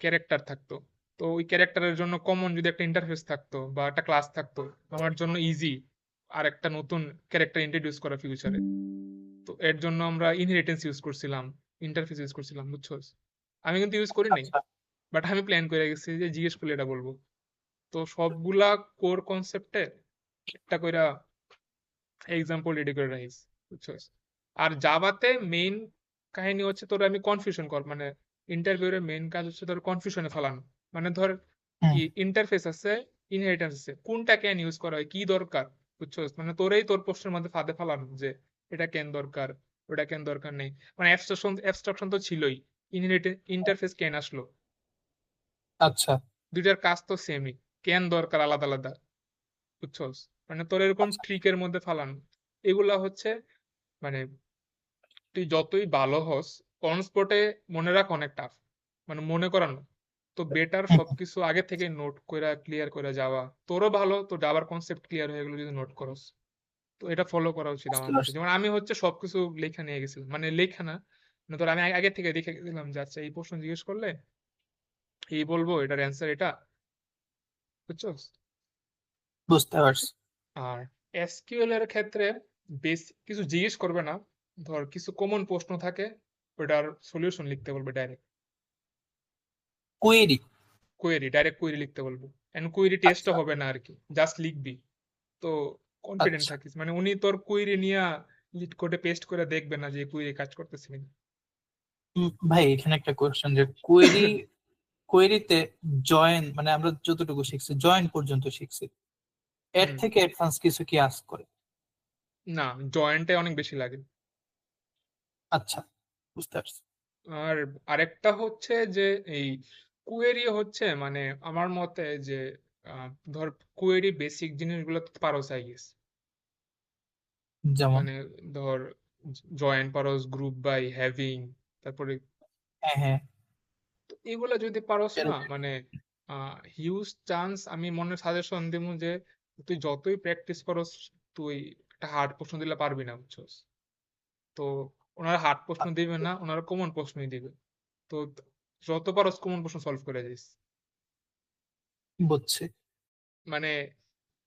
Speaker 2: ক্যারেক্টার থাকতো। তো ওই ক্যারেক্টারের জন্য কমন যদি একটা ইন্টারফেস থাকতো বা একটা ক্লাস থাকতো, আমার জন্য ইজি আর একটা নতুন ক্যারেক্টার ইন্ট্রোডিউস করা ফিউচারে। তো এর জন্য আমরা ইনহেরিটেন্স ইউজ করছিলাম, ইন্টারফেস ইউজ করছিলাম, বুঝছো। আমি কিন্তু ইউজ করি নাই,
Speaker 3: আচ্ছা,
Speaker 2: বাট আমি প্ল্যান করে গেছি যে জিজ্ঞেস করলে এটা বলবো। তো সবগুলা কোর কনসেপ্টে একটা কইরা এক্সাম্পল রেডি করে রাখিস, বুঝছস। আর জাভাতে মেইন কাহিনী হচ্ছে তোর, আমি কনফিউশন কর, মানে ইন্টারভিউ এর মেইন কাজ হচ্ছে তোর কনফিউশনে ফেলানো। মানে ধর
Speaker 3: হুম,
Speaker 2: কি ইন্টারফেস আছে, ইনহেরিটেন্স আছে, কোনটা কেন ইউজ করা হয়, কি দরকার, বুঝছস। মানে তোরেই তোর প্রশ্নের মধ্যে ফাঁদে ফেলানো, যে এটা কেন দরকার, ওটা কেন দরকার নেই। মানে অ্যাবস্ট্রাকশন তো ছিলই, ইন্টারফেস কেন আসলো,
Speaker 3: আচ্ছা
Speaker 2: দুইটার কাজ তো সেমই, কেন দরকার আলাদা আলাদা, বুঝছস। মানে তোর এরকম
Speaker 3: আচ্ছা।
Speaker 2: ট্রিকের মধ্যে ফালানো, এগুলা হচ্ছে মানে তুই যতই ভালো হস, অন স্পটে মনে রাখ অনেক টাফ, মানে মনে করানো। তো বেটার
Speaker 3: হুম,
Speaker 2: সবকিছু আগে থেকে নোট কইরা ক্লিয়ার করে যাওয়া, তোরও ভালো, তো যাবার কনসেপ্ট ক্লিয়ার হয়ে গেলো যদি নোট করস। তো এটা ফলো করা উচিত
Speaker 3: বুঝতে
Speaker 2: আমার মতে।
Speaker 3: পারছি।
Speaker 2: যেমন আমি হচ্ছে সবকিছু লেখা নিয়ে গেছিলাম, মানে লেখা না, মানে তোর আমি আগে থেকে দেখে গেছিলাম যে আচ্ছা এই প্রশ্ন জিজ্ঞেস করলে এই বলবো, এটার অ্যান্সার এটা, বুঝছস।
Speaker 3: বুঝতে পারছি।
Speaker 2: আর এসকিউএল এর ক্ষেত্রে বেসিক কিছু জিজ্ঞেস করবে না, ধর কিছু কমন প্রশ্ন থাকে, ওটার সলিউশন লিখতে বলবে ডাইরেক্ট।
Speaker 3: কোয়েরি।
Speaker 2: ডাইরেক্ট কোয়েরি লিখতে বলবো, এন্ড কোয়েরি টেস্টও
Speaker 3: আচ্ছা
Speaker 2: হবে না আর কি, জাস্ট লিখবি। তো কনফিডেন্ট
Speaker 3: আচ্ছা।
Speaker 2: থাকিস, মানে উনি তোর কোয়েরি নিয়ে লিড কোডে পেস্ট করে দেখবে না যে কোয়েরি কাজ করতেছে কিনা।
Speaker 3: ভাই এখানে একটা কোয়েশ্চেন, যে কোয়েরিতে জয়েন, মানে আমরা যতটুকু শিখছি জয়েন পর্যন্ত শিখছি, এর
Speaker 2: হুম,
Speaker 3: থেকে অ্যাডভান্স কিছু কি আস্ক করে?
Speaker 2: না, জয়েন্টে অনেক বেশি লাগে।
Speaker 3: আচ্ছা, বুঝতে পারছি।
Speaker 2: আর আরেকটা হচ্ছে যে এই কুয়েরি হচ্ছে মানে আমার মতে যে ধর কুয়েরি বেসিক জিনিসগুলো তো পারোস আই গেস,
Speaker 3: যেমন?
Speaker 2: মানে ধর জয়েন পারোস, গ্রুপ বাই, হ্যাভিং, তারপরে
Speaker 3: হ্যাঁ হ্যাঁ,
Speaker 2: তো এগুলা যদি পারোস না,
Speaker 3: এরকম।
Speaker 2: মানে হিউজ চান্স, আমি মনে সাজেশন দিব যে তুই যতই প্র্যাকটিস করস, তুই একটা হার্ড প্রশ্ন দিলে পারবি না, বুঝছস? তো ওনারা হার্ড প্রশ্ন দিবে না, ওনারা কমন প্রশ্নই দিবে। তো যত পারস কমন প্রশ্ন সলভ করে যাইস।
Speaker 3: বুঝছি।
Speaker 2: মানে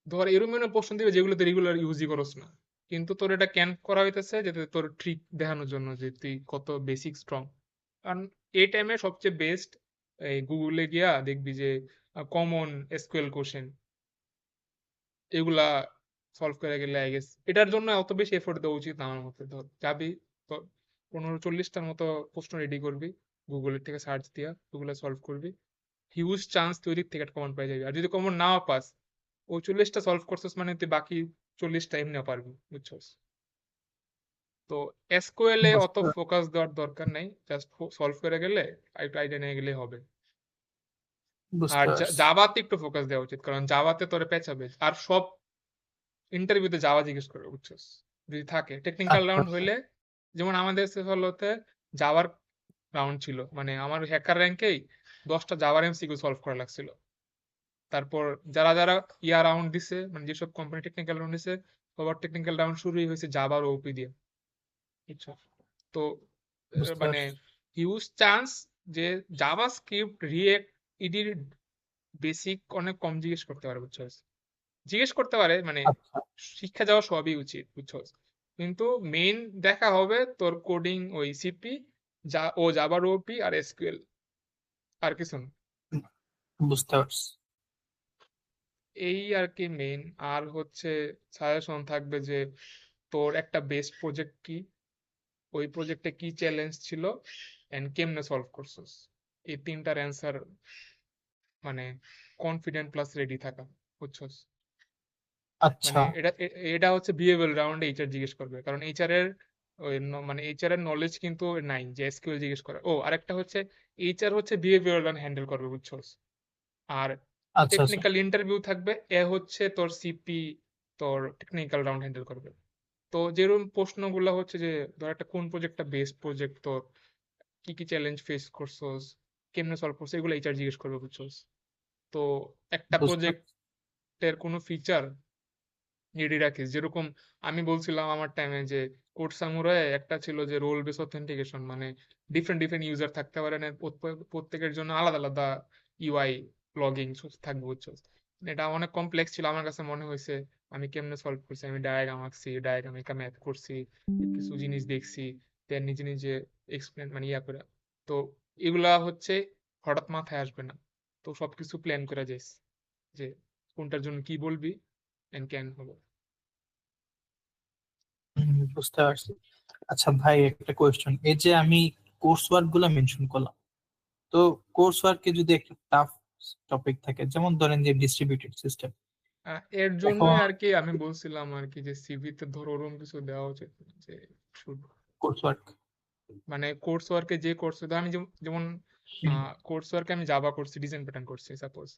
Speaker 2: ধর এরকম এরকম প্রশ্ন দিবে যেগুলো তুই রেগুলার ইউজই করস না, কিন্তু তোর এটা ক্যান করা হইতেছে যাতে তোর ট্রিক দেখানোর জন্য যে তুই কত বেসিক স্ট্রং। কারণ এই টাইমে সবচেয়ে বেস্ট এই গুগলে গিয়া দেখবি যে কমন এসকিউএল কোশ্চেন এগুলা সলভ করে গেলে আই গেস এটার জন্য অত বেশি এফোর্ট দেওয়া উচিত না আমার মতে। ধর যাবি, তো 15-40টার মতো প্রশ্ন রেডি করবি, গুগলের থেকে সার্চ দিয়া ওগুলো সলভ করবি, হিউজ চান্স তুই ওদিক থেকে একটা কমন পাই যাবি। আর যদি কমন নাও পাস, ওই 40টা সলভ করছিস মানে তুই বাকি 40টা এমনিও পারবি, বুঝছস? তো এসকিউএল এ অত
Speaker 3: বুঝতে
Speaker 2: ফোকাস দেওয়ার দরকার নেই, জাস্ট সলভ করে গেলে একটু আইডিয়া নিয়ে গেলেই হবে। আর
Speaker 3: বুঝতে পারছি।
Speaker 2: জাভাতে একটু ফোকাস দেওয়া উচিত, কারণ জাভাতে তোরে পেঁচাবে আর সব ইন্টারভিউতে জাভা জিজ্ঞেস করবে, বুঝছস? যদি থাকে টেকনিক্যাল
Speaker 3: আচ্ছা
Speaker 2: রাউন্ড
Speaker 3: আচ্ছা।
Speaker 2: হইলে, যেমন আমাদের সেফলোতে জাভার রাউন্ড ছিল, মানে আমার হ্যাকার র্যাঙ্কেই 10টা জাভার এমসিকিউ সলভ করা লাগছিল। তারপর যারা যারা রাউন্ড দিছে, মানে যেসব কোম্পানি টেকনিক্যাল রাউন্ড দিছে, সবার টেকনিক্যাল রাউন্ড শুরুই হয়েছে জাভার ওপি দিয়ে, বুঝছো? তো
Speaker 3: বুঝতে
Speaker 2: মানে
Speaker 3: পারছি।
Speaker 2: হিউজ চান্স যে জাভা স্ক্রিপ্ট, রিয়েক্ট, ইডির বেসিক অনেক কম জিজ্ঞেস করতে পারে, বুঝছো? জিজ্ঞেস করতে পারে, মানে
Speaker 3: আচ্ছা
Speaker 2: শিক্ষা যাওয়া সবই উচিত, বুঝছো? কিন্তু মেইন দেখা হবে তোর কোডিং, ওই সিপি, জাভার ওপি আর এসকিউএল, আর কিছু না।
Speaker 3: বুঝতে পারছি।
Speaker 2: এই আর কি মেইন। আর হচ্ছে সাজেশন থাকবে যে তোর একটা বেস্ট প্রজেক্ট কি, ওই প্রজেক্টে কি চ্যালেঞ্জ ছিল, এন্ড কেমনে সলভ করছিস। এই তিনটার অ্যান্সার, মানে কনফিডেন্ট প্লাস রেডি থাকা, বুঝছস? মানে
Speaker 3: আচ্ছা
Speaker 2: এটা হচ্ছে বিহেভিয়ার রাউন্ডে এইচআর জিজ্ঞেস করবে, কারণ এইচআর এর মানে এইচআর এর নলেজ কিন্তু নাই যে এসকিউএল জিজ্ঞেস করে। ও আরেকটা হচ্ছে, এইচআর হচ্ছে বিহেভিয়ার রাউন্ড হ্যান্ডেল করবে, বুঝছস? আর
Speaker 3: আচ্ছা আচ্ছা।
Speaker 2: টেকনিক্যাল ইন্টারভিউ থাকবে, এ হচ্ছে তোর সিপি, তোর টেকনিক্যাল রাউন্ড হ্যান্ডেল করবে। তো যেরকম প্রশ্নগুলো হচ্ছে যে ধর একটা কোন প্রজেক্টটা বেস্ট প্রজেক্ট, তোর কি কি চ্যালেঞ্জ ফেস করছস, কেমনে সলভ করছিস, এগুলো এইচআর জিজ্ঞেস করবে, বুঝছস? তো একটা
Speaker 3: বুঝতে পারছি।
Speaker 2: প্রজেক্টের কোনো ফিচার রেডি রাখিস, যেরকম আমি বলছিলাম আমার টাইমে যে কোড সামুরাই একটা ছিল যে রোল বেস অথেন্টিকেশন, মানে ডিফারেন্ট ডিফারেন্ট ইউজার থাকতে পারে না, প্রত্যেকের জন্য আলাদা আলাদা ইউআই লগিং থাকবে, বুঝছো? এটা অনেক কমপ্লেক্স ছিল আমার কাছে মনে হয়েছে। আমি কেমনে সলভ করছি, আমি ডায়াগ্রাম আঁকছি, ডায়াগ্রাম এঁকে ম্যাথ করছি, কিছু জিনিস দেখছি, দেন নিজে নিজে এক্সপ্লেন মানে করে। তো এগুলা হচ্ছে হঠাৎ মাথায় আসবে না, তো সবকিছু প্ল্যান করে যাইস যে কোনটার জন্য কি বলবি এন্ড ক্যান হবে।
Speaker 3: বুঝতে পারছি। আচ্ছা ভাই, একটা কোয়েশ্চেন, এই যে আমি কোর্স ওয়ার্ক গুলা মেনশন করলাম, তো কোর্স ওয়ার্কে যদি একটা টাফ টপিক থাকে, যেমন ধরেন যে ডিস্ট্রিবিউটেড সিস্টেম,
Speaker 2: এর জন্যই
Speaker 3: এখন
Speaker 2: আর কি আমি বলছিলাম আর কি যে সিভিতে ধরো ওরকম কিছু দেওয়া উচিত না, যে শুধু
Speaker 3: কোর্স ওয়ার্ক।
Speaker 2: মানে কোর্স ওয়ার্কে যে কোর্স, আমি যেমন কোর্স ওয়ার্কে আমি জাভা করছি, ডিজাইন প্যাটার্ন করছি সাপোজ,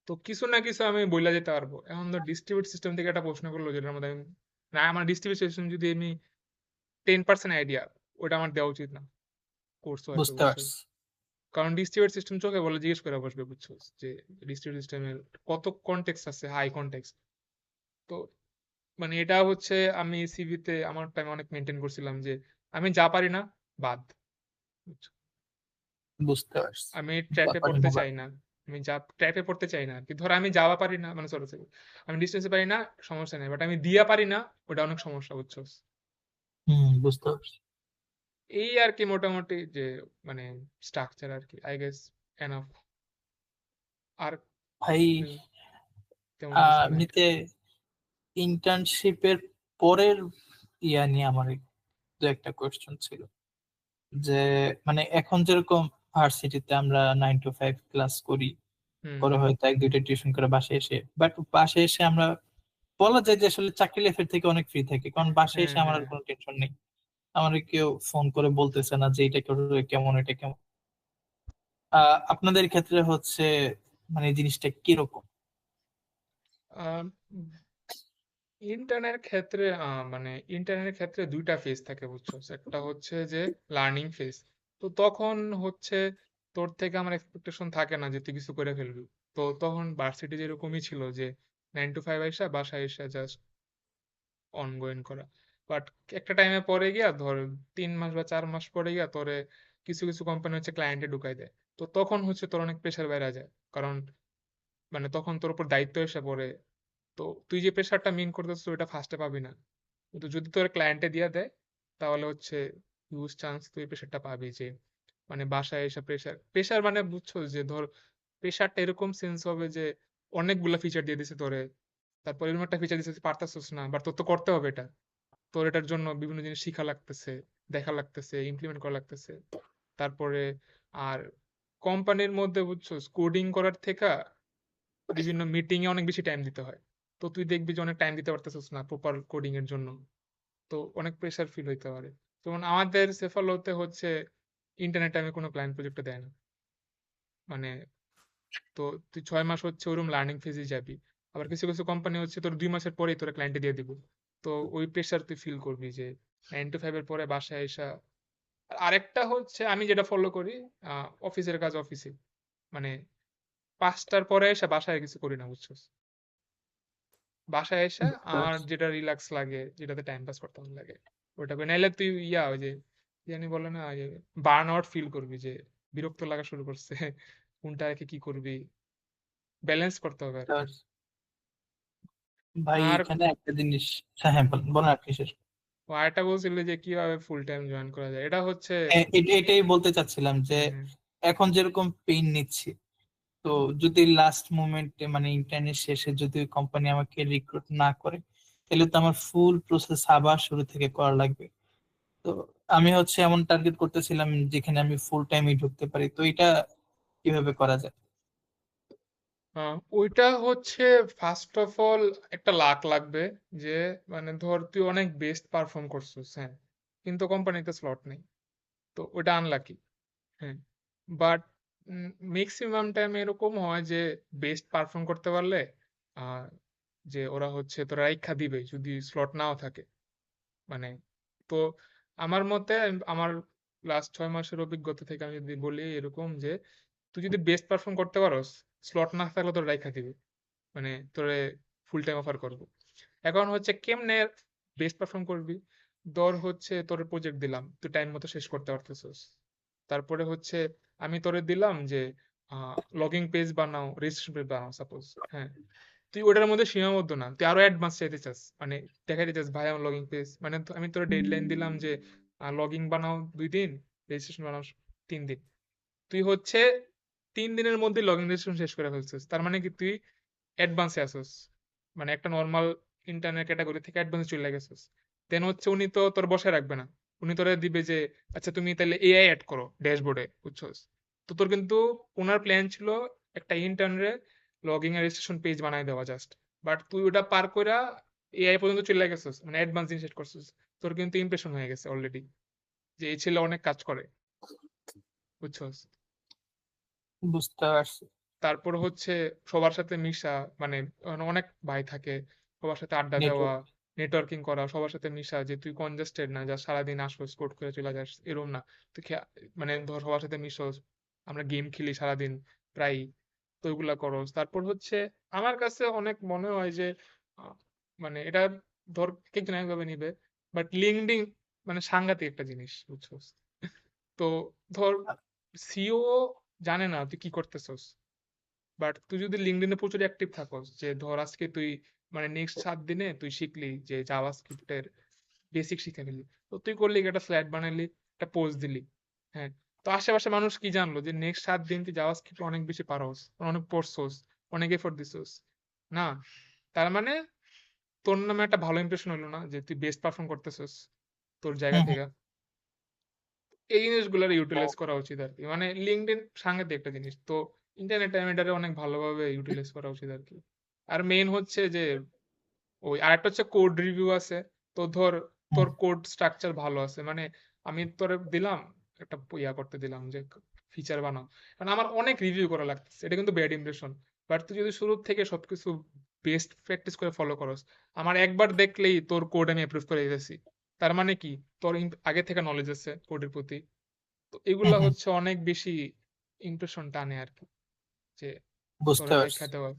Speaker 2: তো কিছু না কিছু আমি বইলা যেতে পারবো। এখন ধর ডিস্ট্রিবিউট সিস্টেম থেকে একটা প্রশ্ন করলো যেটার মধ্যে আমি, না আমার ডিস্ট্রিবিউট সিস্টেম যদি আমি 10% আইডিয়া, ওটা আমার দেওয়া উচিত না কোর্স ওয়ার্কে,
Speaker 3: বুঝতে
Speaker 2: বুঝছো?
Speaker 3: পারছি।
Speaker 2: কারণ ডিস্ট্রিবিউট সিস্টেম চোখে বলে জিজ্ঞেস করে বসবে, বুঝছো? যে ডিস্ট্রিবিউট সিস্টেমের কত কনটেক্সট আছে, হাই কনটেক্সট। তো মানে এটা হচ্ছে আমি সিভিতে আমার টাইম অনেক মেনটেন করছিলাম যে আমি যা পারি না বাদ, বুঝছো?
Speaker 3: বুঝতে পারছি।
Speaker 2: আমি ট্র্যাপে
Speaker 3: ব্যাপারটা
Speaker 2: পড়তে
Speaker 3: না।
Speaker 2: চাই না, আমি যা ট্র্যাপে পড়তে চাই না আর কি। ধর আমি যাওয়া পারি না, মানে সরি সরি, আমি ডিস্টেন্সে পারি না, সমস্যা নেই, বাট আমি দিয়া পারি না, ওটা অনেক সমস্যা, বুঝছো?
Speaker 3: বুঝতে পারছি।
Speaker 2: এই আর কি মোটামুটি যে মানে স্ট্রাকচার আর কি, আই গেস এনাফ। আর
Speaker 3: ভাই
Speaker 2: উম, তেমন কিছু নাই।
Speaker 3: এমনিতে ইন্টার্নশিপের পরের নিয়ে আমার দু একটা কোয়েশ্চেন ছিল, যে মানে এখন যেরকম ভার্সিটিতে আমরা 9 to 5 ক্লাস করি,
Speaker 2: হুম
Speaker 3: পরে
Speaker 2: হুম
Speaker 3: হয়তো 1-2টা টিউশন করে বাসায় এসে, বাট বাসায় এসে আমরা বলা যায় যে আসলে চাকরি লাইফের থেকে অনেক ফ্রি থাকি, কারণ বাসায়
Speaker 2: হ্যাঁ
Speaker 3: এসে আমার আর
Speaker 2: হ্যাঁ।
Speaker 3: কোনো টেনশন নেই। আমার কেউ ফোন করে বলতেছে না যে এটা কেমন এটা কেমন। আপনাদের ক্ষেত্রে হচ্ছে মানে এই জিনিসটা কিরকম?
Speaker 2: ইন্টারনেটের ক্ষেত্রে দুইটা ফেজ থাকে, বুঝছো? একটা হচ্ছে যে লার্নিং ফেজ। তো তখন হচ্ছে তোর থেকে আমার এক্সপেকটেশন থাকে না যে তুই কিছু করে ফেলবি। তো তখন ভার্সিটি যেরকমই ছিল যে 9 to 5 আইসা বাসায় এসে জাস্ট অনগোয়িং করা। বাট একটা টাইমে পরে গিয়া ধর 3 মাস বা 4 মাস পরে গিয়া তোরে কিছু কিছু কোম্পানি হচ্ছে ক্লায়েন্টে ঢুকাই দেয়। তো তখন হচ্ছে তোর অনেক প্রেশার বেড়ে যায়, কারণ মানে তখন তোর উপর দায়িত্ব এসে পড়ে। তো তুই যে প্রেশারটা মিন করতেছিস ওইটা ফার্স্টে পাবি না, কিন্তু যদি তোর ক্লায়েন্টে দিয়ে দেয় তাহলে হচ্ছে হিউজ চান্স তুই প্রেশারটা পাবি। যে মানে বাসায় এসে প্রেশার প্রেশার মানে বুঝছো, যে ধর প্রেশারটা এরকম সেন্স হবে যে অনেকগুলা ফিচার দিয়ে দিছে তোরে, তারপর এরকম একটা ফিচার দিছে তুই পারতাছিস না, বাট তোর তো করতে হবে এটা। তোর এটার জন্য বিভিন্ন জিনিস শিখা লাগতেছে, দেখা লাগতেছে, ইমপ্লিমেন্ট করা লাগতেছে। তারপরে আর কোম্পানির মধ্যে বুঝছো কোডিং করার থেকে বিভিন্ন মিটিং এ অনেক বেশি টাইম দিতে হয়। তো তুই দেখবি যে অনেক টাইম দিতে পারতেছিস না প্রপার কোডিং এর জন্য। তো অনেক প্রেসার ফিল হইতে পারে। যেমন আমাদের সেফালোতে হচ্ছে ইন্টারনেট টাইমে কোনো ক্লায়েন্ট প্রজেক্টে দেয় না। মানে তো তুই 6 মাস হচ্ছে ওরকম লার্নিং ফেজে যাবি। আবার কিছু কিছু কোম্পানি হচ্ছে তোর 2 মাসের পরেই তোরা ক্লায়েন্টে দিয়ে দিব। তো ওই প্রেসার তুই ফিল করবি যে 9 to 5 এর পরে বাসায় এসা। আর আরেকটা হচ্ছে আমি যেটা ফলো করি, অফিসের কাজ অফিসে, মানে 5টার পরে এসে বাসায় কিছু করি না, বুঝছো। বাসায় এসে
Speaker 3: বুঝতে
Speaker 2: আমার
Speaker 3: পারছি।
Speaker 2: যেটা রিল্যাক্স লাগে, যেটাতে টাইম পাস করতে ভালো লাগে ওটা করি। নাইলে তুই ওই যে কি জানি বলে না, ওই যে বার্ন আউট ফিল করবি, যে বিরক্ত লাগা শুরু করছে কোনটা রেখে কি করবি, ব্যালেন্স করতে হবে আর
Speaker 3: বুঝতে
Speaker 2: কি।
Speaker 3: পারছি। ভাই
Speaker 2: আর
Speaker 3: এখানে একটা জিনিস, হ্যাঁ হ্যাঁ বলেন বলেন, আপনি শেষ করুন।
Speaker 2: ও আরেকটা বলছিল যে কিভাবে ফুল টাইম জয়েন করা যায়, এটা হচ্ছে
Speaker 3: হ্যাঁ, এটাই বলতে চাচ্ছিলাম যে
Speaker 2: হ্যাঁ হ্যাঁ
Speaker 3: এখন যেরকম পেইন নিচ্ছি, তো যদি লাস্ট মোমেন্টে মানে ইন্টার্নের শেষে যদি কোম্পানি আমাকে রিক্রুট না করে, তাহলে তো আমার ফুল প্রসেস আবার শুরু থেকে করা লাগবে। তো আমি হচ্ছে এমন টার্গেট করতেছিলাম যেখানে আমি ফুল টাইমে ঢুকতে পারি, তো এটা কিভাবে করা যায়?
Speaker 2: ওইটা হচ্ছে ফার্স্ট অফ অল একটা লাক লাগবে, যে মানে ধর তুই অনেক বেস্ট পারফর্ম করছিস, হ্যাঁ, কিন্তু কোম্পানিতে স্লট নেই, তো ওটা আনলাকি। হ্যাঁ, বাট ম্যাক্সিমাম টাইম এরকম হয় যে বেস্ট পারফর্ম করতে পারলে আহ, যে ওরা হচ্ছে তোরা রাইখা দিবে যদি স্লট নাও থাকে। মানে তো আমার মতে আমার লাস্ট 6 মাসের অভিজ্ঞতা থেকে আমি যদি বলি এরকম যে তুই যদি বেস্ট পারফর্ম করতে পারোস, স্লট না থাকলে তোর রাইখা দিবে, মানে তোরে ফুল টাইম অফার করবো। এখন হচ্ছে কেমনে বেস্ট পারফর্ম করবি, ধর হচ্ছে তোর প্রজেক্ট দিলাম, তুই টাইম মতো শেষ করতে পারতেছিস। তারপরে হচ্ছে আমি তোরে দিলাম যে লগিং পেজ বানাও, রেজিস্ট্রেশন পেজ বানাও সাপোজ, হ্যাঁ, তুই ওটার মধ্যে সীমাবদ্ধ না, তুই আরো অ্যাডভান্স চাইতে চাস, মানে দেখাইতে চাস ভাই আমার লগিং পেজ, মানে আমি তোর ডেডলাইন দিলাম যে লগিং বানাও 2 দিন, রেজিস্ট্রেশন বানাও 3 দিন। তুই হচ্ছে 3 দিনের মধ্যে লগইন রেজিস্ট্রেশন শেষ করে ফেলছিস, তার মানে কি তুই অ্যাডভান্সে আসিস, মানে একটা নর্মাল ইন্টারনেট ক্যাটাগরি থেকে অ্যাডভান্সে চলে গেছিস। দেন হচ্ছে উনি তো তোর বসায় রাখবে না, উনি তোরে দিবে যে আচ্ছা তুমি তাহলে এআই অ্যাড করো ড্যাশবোর্ডে, বুঝছস। তো তোর কিন্তু ওনার প্ল্যান ছিল একটা ইন্টারনেটে লগইন এর রেজিস্ট্রেশন পেজ বানাই দেওয়া জাস্ট, বাট তুই ওটা পার কইরা এআই পর্যন্ত চলে গেছিস, মানে অ্যাডভান্স জিনিস সেট করছিস। তোর কিন্তু ইমপ্রেশন হয়ে গেছে অলরেডি যে এই ছেলে অনেক কাজ করে, বুঝছস।
Speaker 3: বুঝতে পারছি।
Speaker 2: তারপর হচ্ছে সবার সাথে মিশা, মানে অনেক ভাই থাকে, সবার সাথে আড্ডা দেওয়া,
Speaker 3: নেটওয়ার্ক।
Speaker 2: নেটওয়ার্কিং করা, সবার সাথে মিশা, যে তুই কনজাস্টেড না যা সারাদিন আসোস কোড করে চলে যাস এরকম না। তুই মানে ধর সবার সাথে মিশোস, আমরা গেম খেলি সারাদিন প্রায়, তো ওইগুলা করস। তারপর হচ্ছে আমার কাছে অনেক মনে হয় যে আহ, মানে এটা ধর একজন একভাবে নিবে, বাট লিঙ্কডিন মানে সাংঘাতিক একটা জিনিস, বুঝছোস। তো ধর সিও জানে না তুই কি করতেছস, বাট তুই যদি লিঙ্কডইনে প্রচুর অ্যাক্টিভ থাকস, যে ধর আজকে তুই মানে নেক্সট 7 দিনে তুই শিখলি যে জাভাস্ক্রিপ্টের বেসিক শিখে ফেললি, তো তুই করলি কি, একটা স্ল্যাড বানালি, একটা পোস্ট দিলি, হ্যাঁ, তো আশেপাশে মানুষ কি জানলো যে নেক্সট 7 দিন তুই জাভাস্ক্রিপ্ট অনেক বেশি পারোস, অনেক পড়ছোস, অনেক এফোর্ট দিছোস না, তার মানে তোর নামে একটা ভালো ইমপ্রেশন হলো না, যে তুই বেস্ট পারফর্ম করতেছিস তোর জায়গা
Speaker 3: হুম হুম।
Speaker 2: থেকে। এই জিনিসগুলোর ইউটিলাইজ করা উচিত আর কি, মানে লিঙ্কডইন সাংঘাতিক একটা জিনিস। তো ইন্টারনেট এটারে অনেক ভালোভাবে ইউটিলাইজ করা উচিত আর কি। আর মেইন হচ্ছে যে ওই আরেকটা হচ্ছে কোড রিভিউ আছে। তো ধর
Speaker 3: হুম।
Speaker 2: তোর কোড স্ট্রাকচার ভালো আছে, মানে আমি তোরে দিলাম একটা করতে দিলাম যে ফিচার বানাও, মানে আমার অনেক রিভিউ করা লাগতেছে, এটা কিন্তু ব্যাড ইমপ্রেশন। বাট তুই যদি শুরু থেকে সবকিছু বেস্ট প্র্যাকটিস করে ফলো করস, আমার একবার দেখলেই তোর কোড আমি অ্যাপ্রুভ করে দিতেছি, তার মানে কি তোর আগে থেকে নলেজ আছে কোডের প্রতি। তো
Speaker 3: হুম
Speaker 2: এগুলা
Speaker 3: হুম।
Speaker 2: হচ্ছে অনেক বেশি ইমপ্রেশন টানে আর কি, যে
Speaker 3: বুঝতে
Speaker 2: তোরে
Speaker 3: পারছি।
Speaker 2: রাইখা দেওয়া।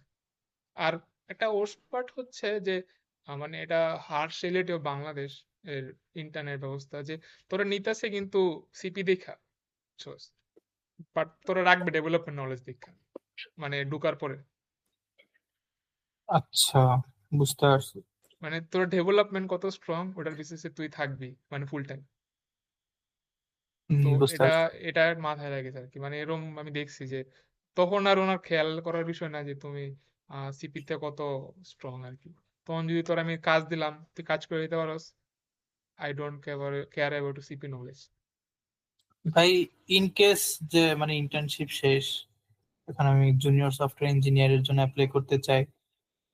Speaker 2: আর একটা ওর্স পার্ট হচ্ছে যে মানে এটা হার্শ রিয়েলিটি অফ বাংলাদেশ এর ইন্টারনেট ব্যবস্থা, যে তোরা নিতেছে কিন্তু সিপি দেখা, বুঝছস, বাট তোরা রাখবে ডেভেলপমেন্ট নলেজ দেখা, মানে ঢুকার পরে।
Speaker 3: আচ্ছা, বুঝতে পারছি।
Speaker 2: মানে তোর ডেভেলপমেন্ট কত স্ট্রং ওটার বেসিসে তুই থাকবি মানে ফুল টাইম। তো
Speaker 3: বুঝতে
Speaker 2: এটা
Speaker 3: পারছি।
Speaker 2: এটা মাথায় রেখেছে আর কি, মানে এরকম আমি দেখছি যে তখন আর ওনার খেয়াল করার বিষয় না যে তুমি সিপিতে কত স্ট্রং আর কি। তখন যদি তোর আমি কাজ দিলাম, তুই কাজ করে দিতে পারোস, I don't care about CP knowledge.
Speaker 3: ভাই, ইন কেস যে মানে ইন্টার্নশিপ শেষ, এখন আমি জুনিয়র সফটওয়্যার ইঞ্জিনিয়ারের জন্য অ্যাপ্লাই করতে চাই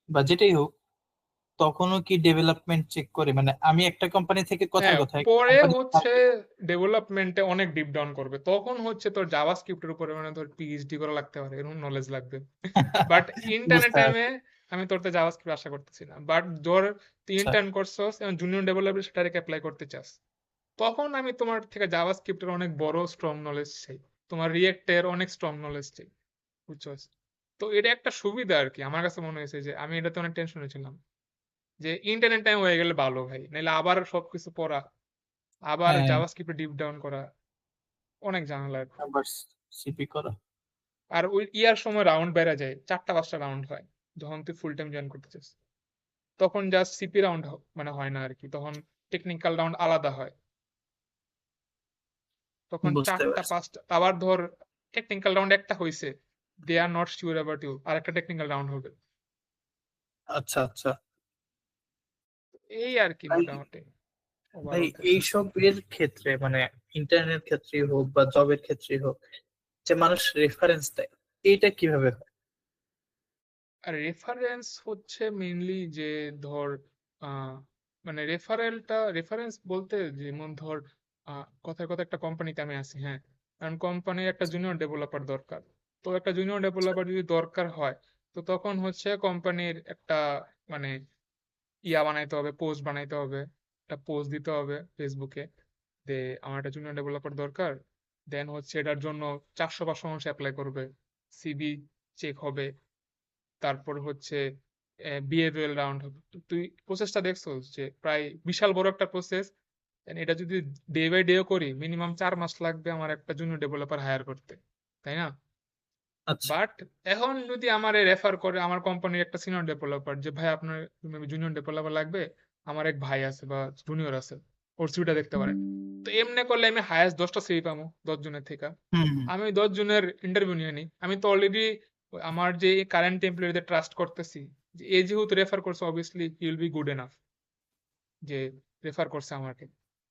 Speaker 3: বা যেটাই হোক, তখনও কি ডেভেলপমেন্ট চেক করে? মানে আমি একটা কোম্পানি থেকে, কথার
Speaker 2: হ্যাঁ,
Speaker 3: কথা, একটা
Speaker 2: পরে
Speaker 3: কোম্পানি
Speaker 2: হচ্ছে ডেভেলপমেন্টে অনেক ডিপ ডাউন করবে, তখন হচ্ছে তোর জাভাস্ক্রিপ্টের উপরে মানে ধর পিএইচডি করা লাগতে পারে, এরকম নলেজ লাগবে। বাট ইন্টার্নের
Speaker 3: বুঝতে
Speaker 2: টাইমে
Speaker 3: পারছি।
Speaker 2: আমি তোর তো জাভাস্ক্রিপ্ট আশা করতেছি না, বাট ধর তুই
Speaker 3: আচ্ছা,
Speaker 2: ইন্টার্ন করছস এবং জুনিয়র ডেভেলপার সেটাকে অ্যাপ্লাই করতে চাস, তখন আমি তোমার থেকে জাভাস্ক্রিপ্টের অনেক বড় স্ট্রং নলেজ চাই, তোমার রিয়েক্টের অনেক স্ট্রং নলেজ চাই, বুঝছস। তো এটা একটা সুবিধা আর কি, আমার কাছে মনে হয়েছে যে আমি এটাতে অনেক টেনশনে ছিলাম যে ইন্টারনেট টাইম হয়ে গেলে ভালো ভাই, নাহলে আবার সবকিছু পড়া, আবার
Speaker 3: হ্যাঁ,
Speaker 2: জাভাস্ক্রিপ্টে ডিপ ডাউন করা, অনেক ঝামেলা আর কি।
Speaker 3: আবার সিপি করা।
Speaker 2: আর ওই ইয়ার সময় রাউন্ড বেড়ে যায়, 4টা 5টা রাউন্ড হয় যখন তুই ফুল টাইম জয়েন করতে চাস। তখন জাস্ট সিপি রাউন্ড মানে হয় না আর কি, তখন টেকনিক্যাল রাউন্ড আলাদা হয়। তখন
Speaker 3: বুঝতে
Speaker 2: চারটা
Speaker 3: পারছি।
Speaker 2: পাঁচটা আবার ধর টেকনিক্যাল রাউন্ড একটা হয়েছে, they are not sure about you, আর একটা টেকনিক্যাল রাউন্ড হবে।
Speaker 3: আচ্ছা, আচ্ছা।
Speaker 2: এই আর কি
Speaker 3: ভাই,
Speaker 2: মোটামুটি
Speaker 3: ভাই,
Speaker 2: ওভারঅল দেখে।
Speaker 3: এইসব এর ক্ষেত্রে মানে ইন্টারনেট ক্ষেত্রে হোক বা জবের ক্ষেত্রে হোক, যে মানুষ রেফারেন্স দেয়, এইটা কিভাবে হয়?
Speaker 2: আর রেফারেন্স হচ্ছে মেইনলি যে ধর আহ, মানে রেফারেন্স বলতে যেমন ধর কথায় কথা একটা কোম্পানিতে আমি আছি, হ্যাঁ, কারণ কোম্পানির একটা জুনিয়র ডেভেলপার দরকার। তো একটা জুনিয়র ডেভেলপার যদি দরকার হয়, তো তখন হচ্ছে কোম্পানির একটা মানে ইয়া বানাইতে হবে, পোস্ট বানাইতে হবে, একটা পোস্ট দিতে হবে ফেসবুকে যে আমার একটা জুনিয়র ডেভেলপার দরকার। দেন হচ্ছে এটার জন্য 400-500 মানুষ অ্যাপ্লাই করবে, সিভি চেক হবে, তারপর হচ্ছে বিহেভিয়ারাল রাউন্ড হবে। তো তুই প্রসেসটা দেখছোস যে প্রায় বিশাল বড় একটা প্রসেস। এটা যদি ডে বাই ডে করি, মিনিমাম 4 মাস লাগবে আমার একটা জুনিয়র ডেভেলপার হায়ার করতে, তাই না?
Speaker 3: আচ্ছা।
Speaker 2: বাট এখন যদি আমার রেফার করে আমার কোম্পানির একটা সিনিয়র ডেভেলপার যে ভাই আপনার জুনিয়র ডেভেলপার লাগবে, আমার এক ভাই আছে বা জুনিয়র আছে, ওর সিভিটা দেখতে পারেন। তো এমনি করলে আমি হায়েস্ট 10টা সিভি পাবো 10 জনের থেকে।
Speaker 3: হুম, হুম।
Speaker 2: আমি 10 জনের ইন্টারভিউ নিয়ে নিই, আমি তো অলরেডি আমার যে কারেন্ট এমপ্লয়ীদের ট্রাস্ট করতেছি যে এ যেহেতু রেফার করছে, obviously he will be good enough যে রেফার করছে আমাকে।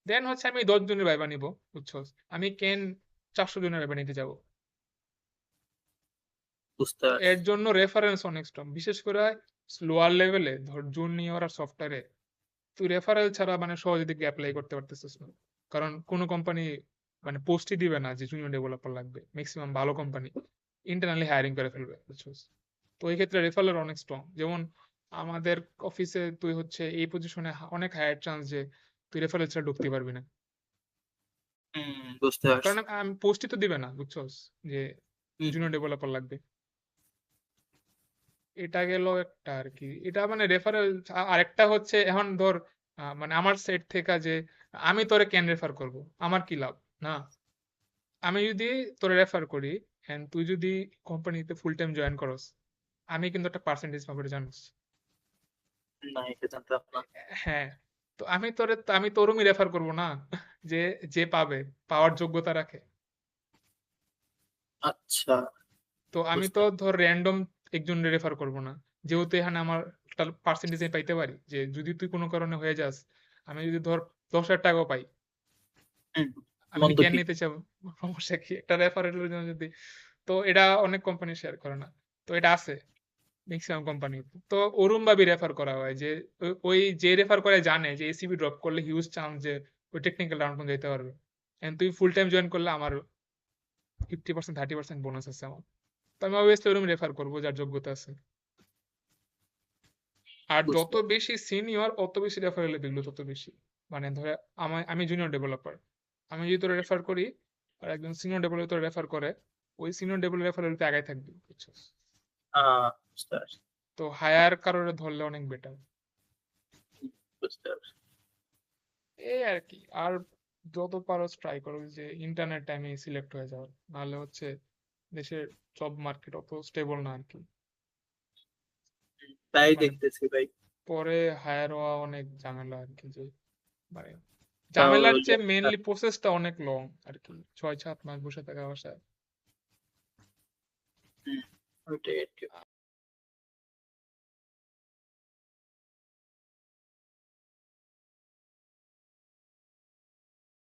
Speaker 2: দেন হচ্ছে আমি 10 জনের ভাইবা নিব, বুঝছো। আমি কেন 400 জনের ভাইবা নিতে যাব?
Speaker 3: বুঝতে
Speaker 2: তো
Speaker 3: পারছি।
Speaker 2: এর জন্য রেফারেন্স অনেক স্ট্রং, বিশেষ করে লোয়ার লেভেলে ধর জুনিয়র আর সফটওয়্যারে তুই রেফারেল ছাড়া মানে সহজে দিকে অ্যাপ্লাই করতে পারতেছিস না। কারণ কোনো কোম্পানি মানে পোস্টই দিবে না যে জুনিয়র ডেভেলপার লাগবে, ম্যাক্সিমাম ভালো কোম্পানি ইন্টারনালি হায়ারিং করে ফেলবে, বুঝছিস। তো এই ক্ষেত্রে রেফারেল অনেক স্ট্রং। যেমন আমাদের অফিসে তুই হচ্ছে এই পজিশনে অনেক হায়ার চান্স যে তুই রেফারেল ছাড়া ঢুকতে পারবি না,
Speaker 3: বুঝতে পারছি।
Speaker 2: কারণ আমি পোস্টই তো দিবে না, বুঝছস, যে
Speaker 3: হুম, হুম।
Speaker 2: জুনিয়র ডেভেলপার লাগবে। এটা গেল একটা আর কি, এটা মানে রেফারেল। আরেকটা হচ্ছে এখন ধর মানে আমার সেট থেকে যে আমি তোরে কেন রেফার করব, আমার কি লাভ, না? আমি যদি তোরে রেফার করি এন্ড তুই যদি কোম্পানিতে ফুল টাইম জয়েন করস, আমি কিন্তু একটা পার্সেন্টেজ পাবো, এটা জানিস।
Speaker 3: না, এটা জানতাম না।
Speaker 2: হ্যাঁ, তো আমি তোরই রেফার করব না যে যে পাবে, পাওয়ার যোগ্যতা রাখে।
Speaker 3: আচ্ছা,
Speaker 2: তো আমি
Speaker 3: বুঝতে
Speaker 2: তো ধর র্যান্ডম একজন রেফার করব না, যেহেতু এখানে আমার একটা পার্সেন্টেজ আমি পাইতে পারি যে যদি তুই কোনো কারণে হয়ে যাস, আমি যদি ধর 10,000 টাকাও পাই,
Speaker 3: হুম,
Speaker 2: আমি
Speaker 3: মন্দ
Speaker 2: কেন
Speaker 3: কি?
Speaker 2: নিতে চাবো? সমস্যা কি একটা রেফারেলের জন্য যদি? তো এটা অনেক কোম্পানি শেয়ার করে না, তো এটা আছে ম্যাক্সিমাম কোম্পানি। তো ওরম ভাবে রেফার করা হয় যে ওই যে রেফার করে জানে যে এসিবি ড্রপ করলে হিউজ চান্স যে ওই টেকনিক্যাল রাউন্ড পর্যন্ত যেতে পারবে। এন্ড তুই ফুল টাইম জয়েন করলে আমার 50%-30% বোনাস আছে আমার। তো আমি অবভিয়াসলি ওরম রেফার করবো যার যোগ্যতা আছে। আর যত
Speaker 3: বুঝতে
Speaker 2: বেশি সিনিয়র অত বেশি রেফারেলের ভ্যালু তত বেশি। মানে ধরে আমি জুনিয়র ডেভেলপার, আমি যদি তোরা রেফার করি আর একজন সিনিয়র ডেভেলপার তোরা রেফার করে, ওই সিনিয়র ডেভেলপার রেফারেল আগায় থাকবি, বুঝছিস।
Speaker 3: বুঝতে পারছি।
Speaker 2: তো হায়ার কারোর ধরলে অনেক বেটার।
Speaker 3: বুঝতে পারছি।
Speaker 2: এই আর কি। আর যত পারো ট্রাই করো যে ইন্টারনেট টাইমে সিলেক্ট হয়ে যাও, নাহলে হচ্ছে দেশের জব মার্কেট অত স্টেবল না আর কি।
Speaker 3: তাই
Speaker 2: মানে
Speaker 3: দেখতেছি ভাই।
Speaker 2: পরে হায়ার হওয়া অনেক ঝামেলা আর কি, যে মানে
Speaker 3: তাও
Speaker 2: ঝামেলার চেয়ে মেইনলি প্রসেসটা অনেক লং আর কি, 6-7 মাস বসে থাকা বাসায়।
Speaker 3: ওইটাই আর কি।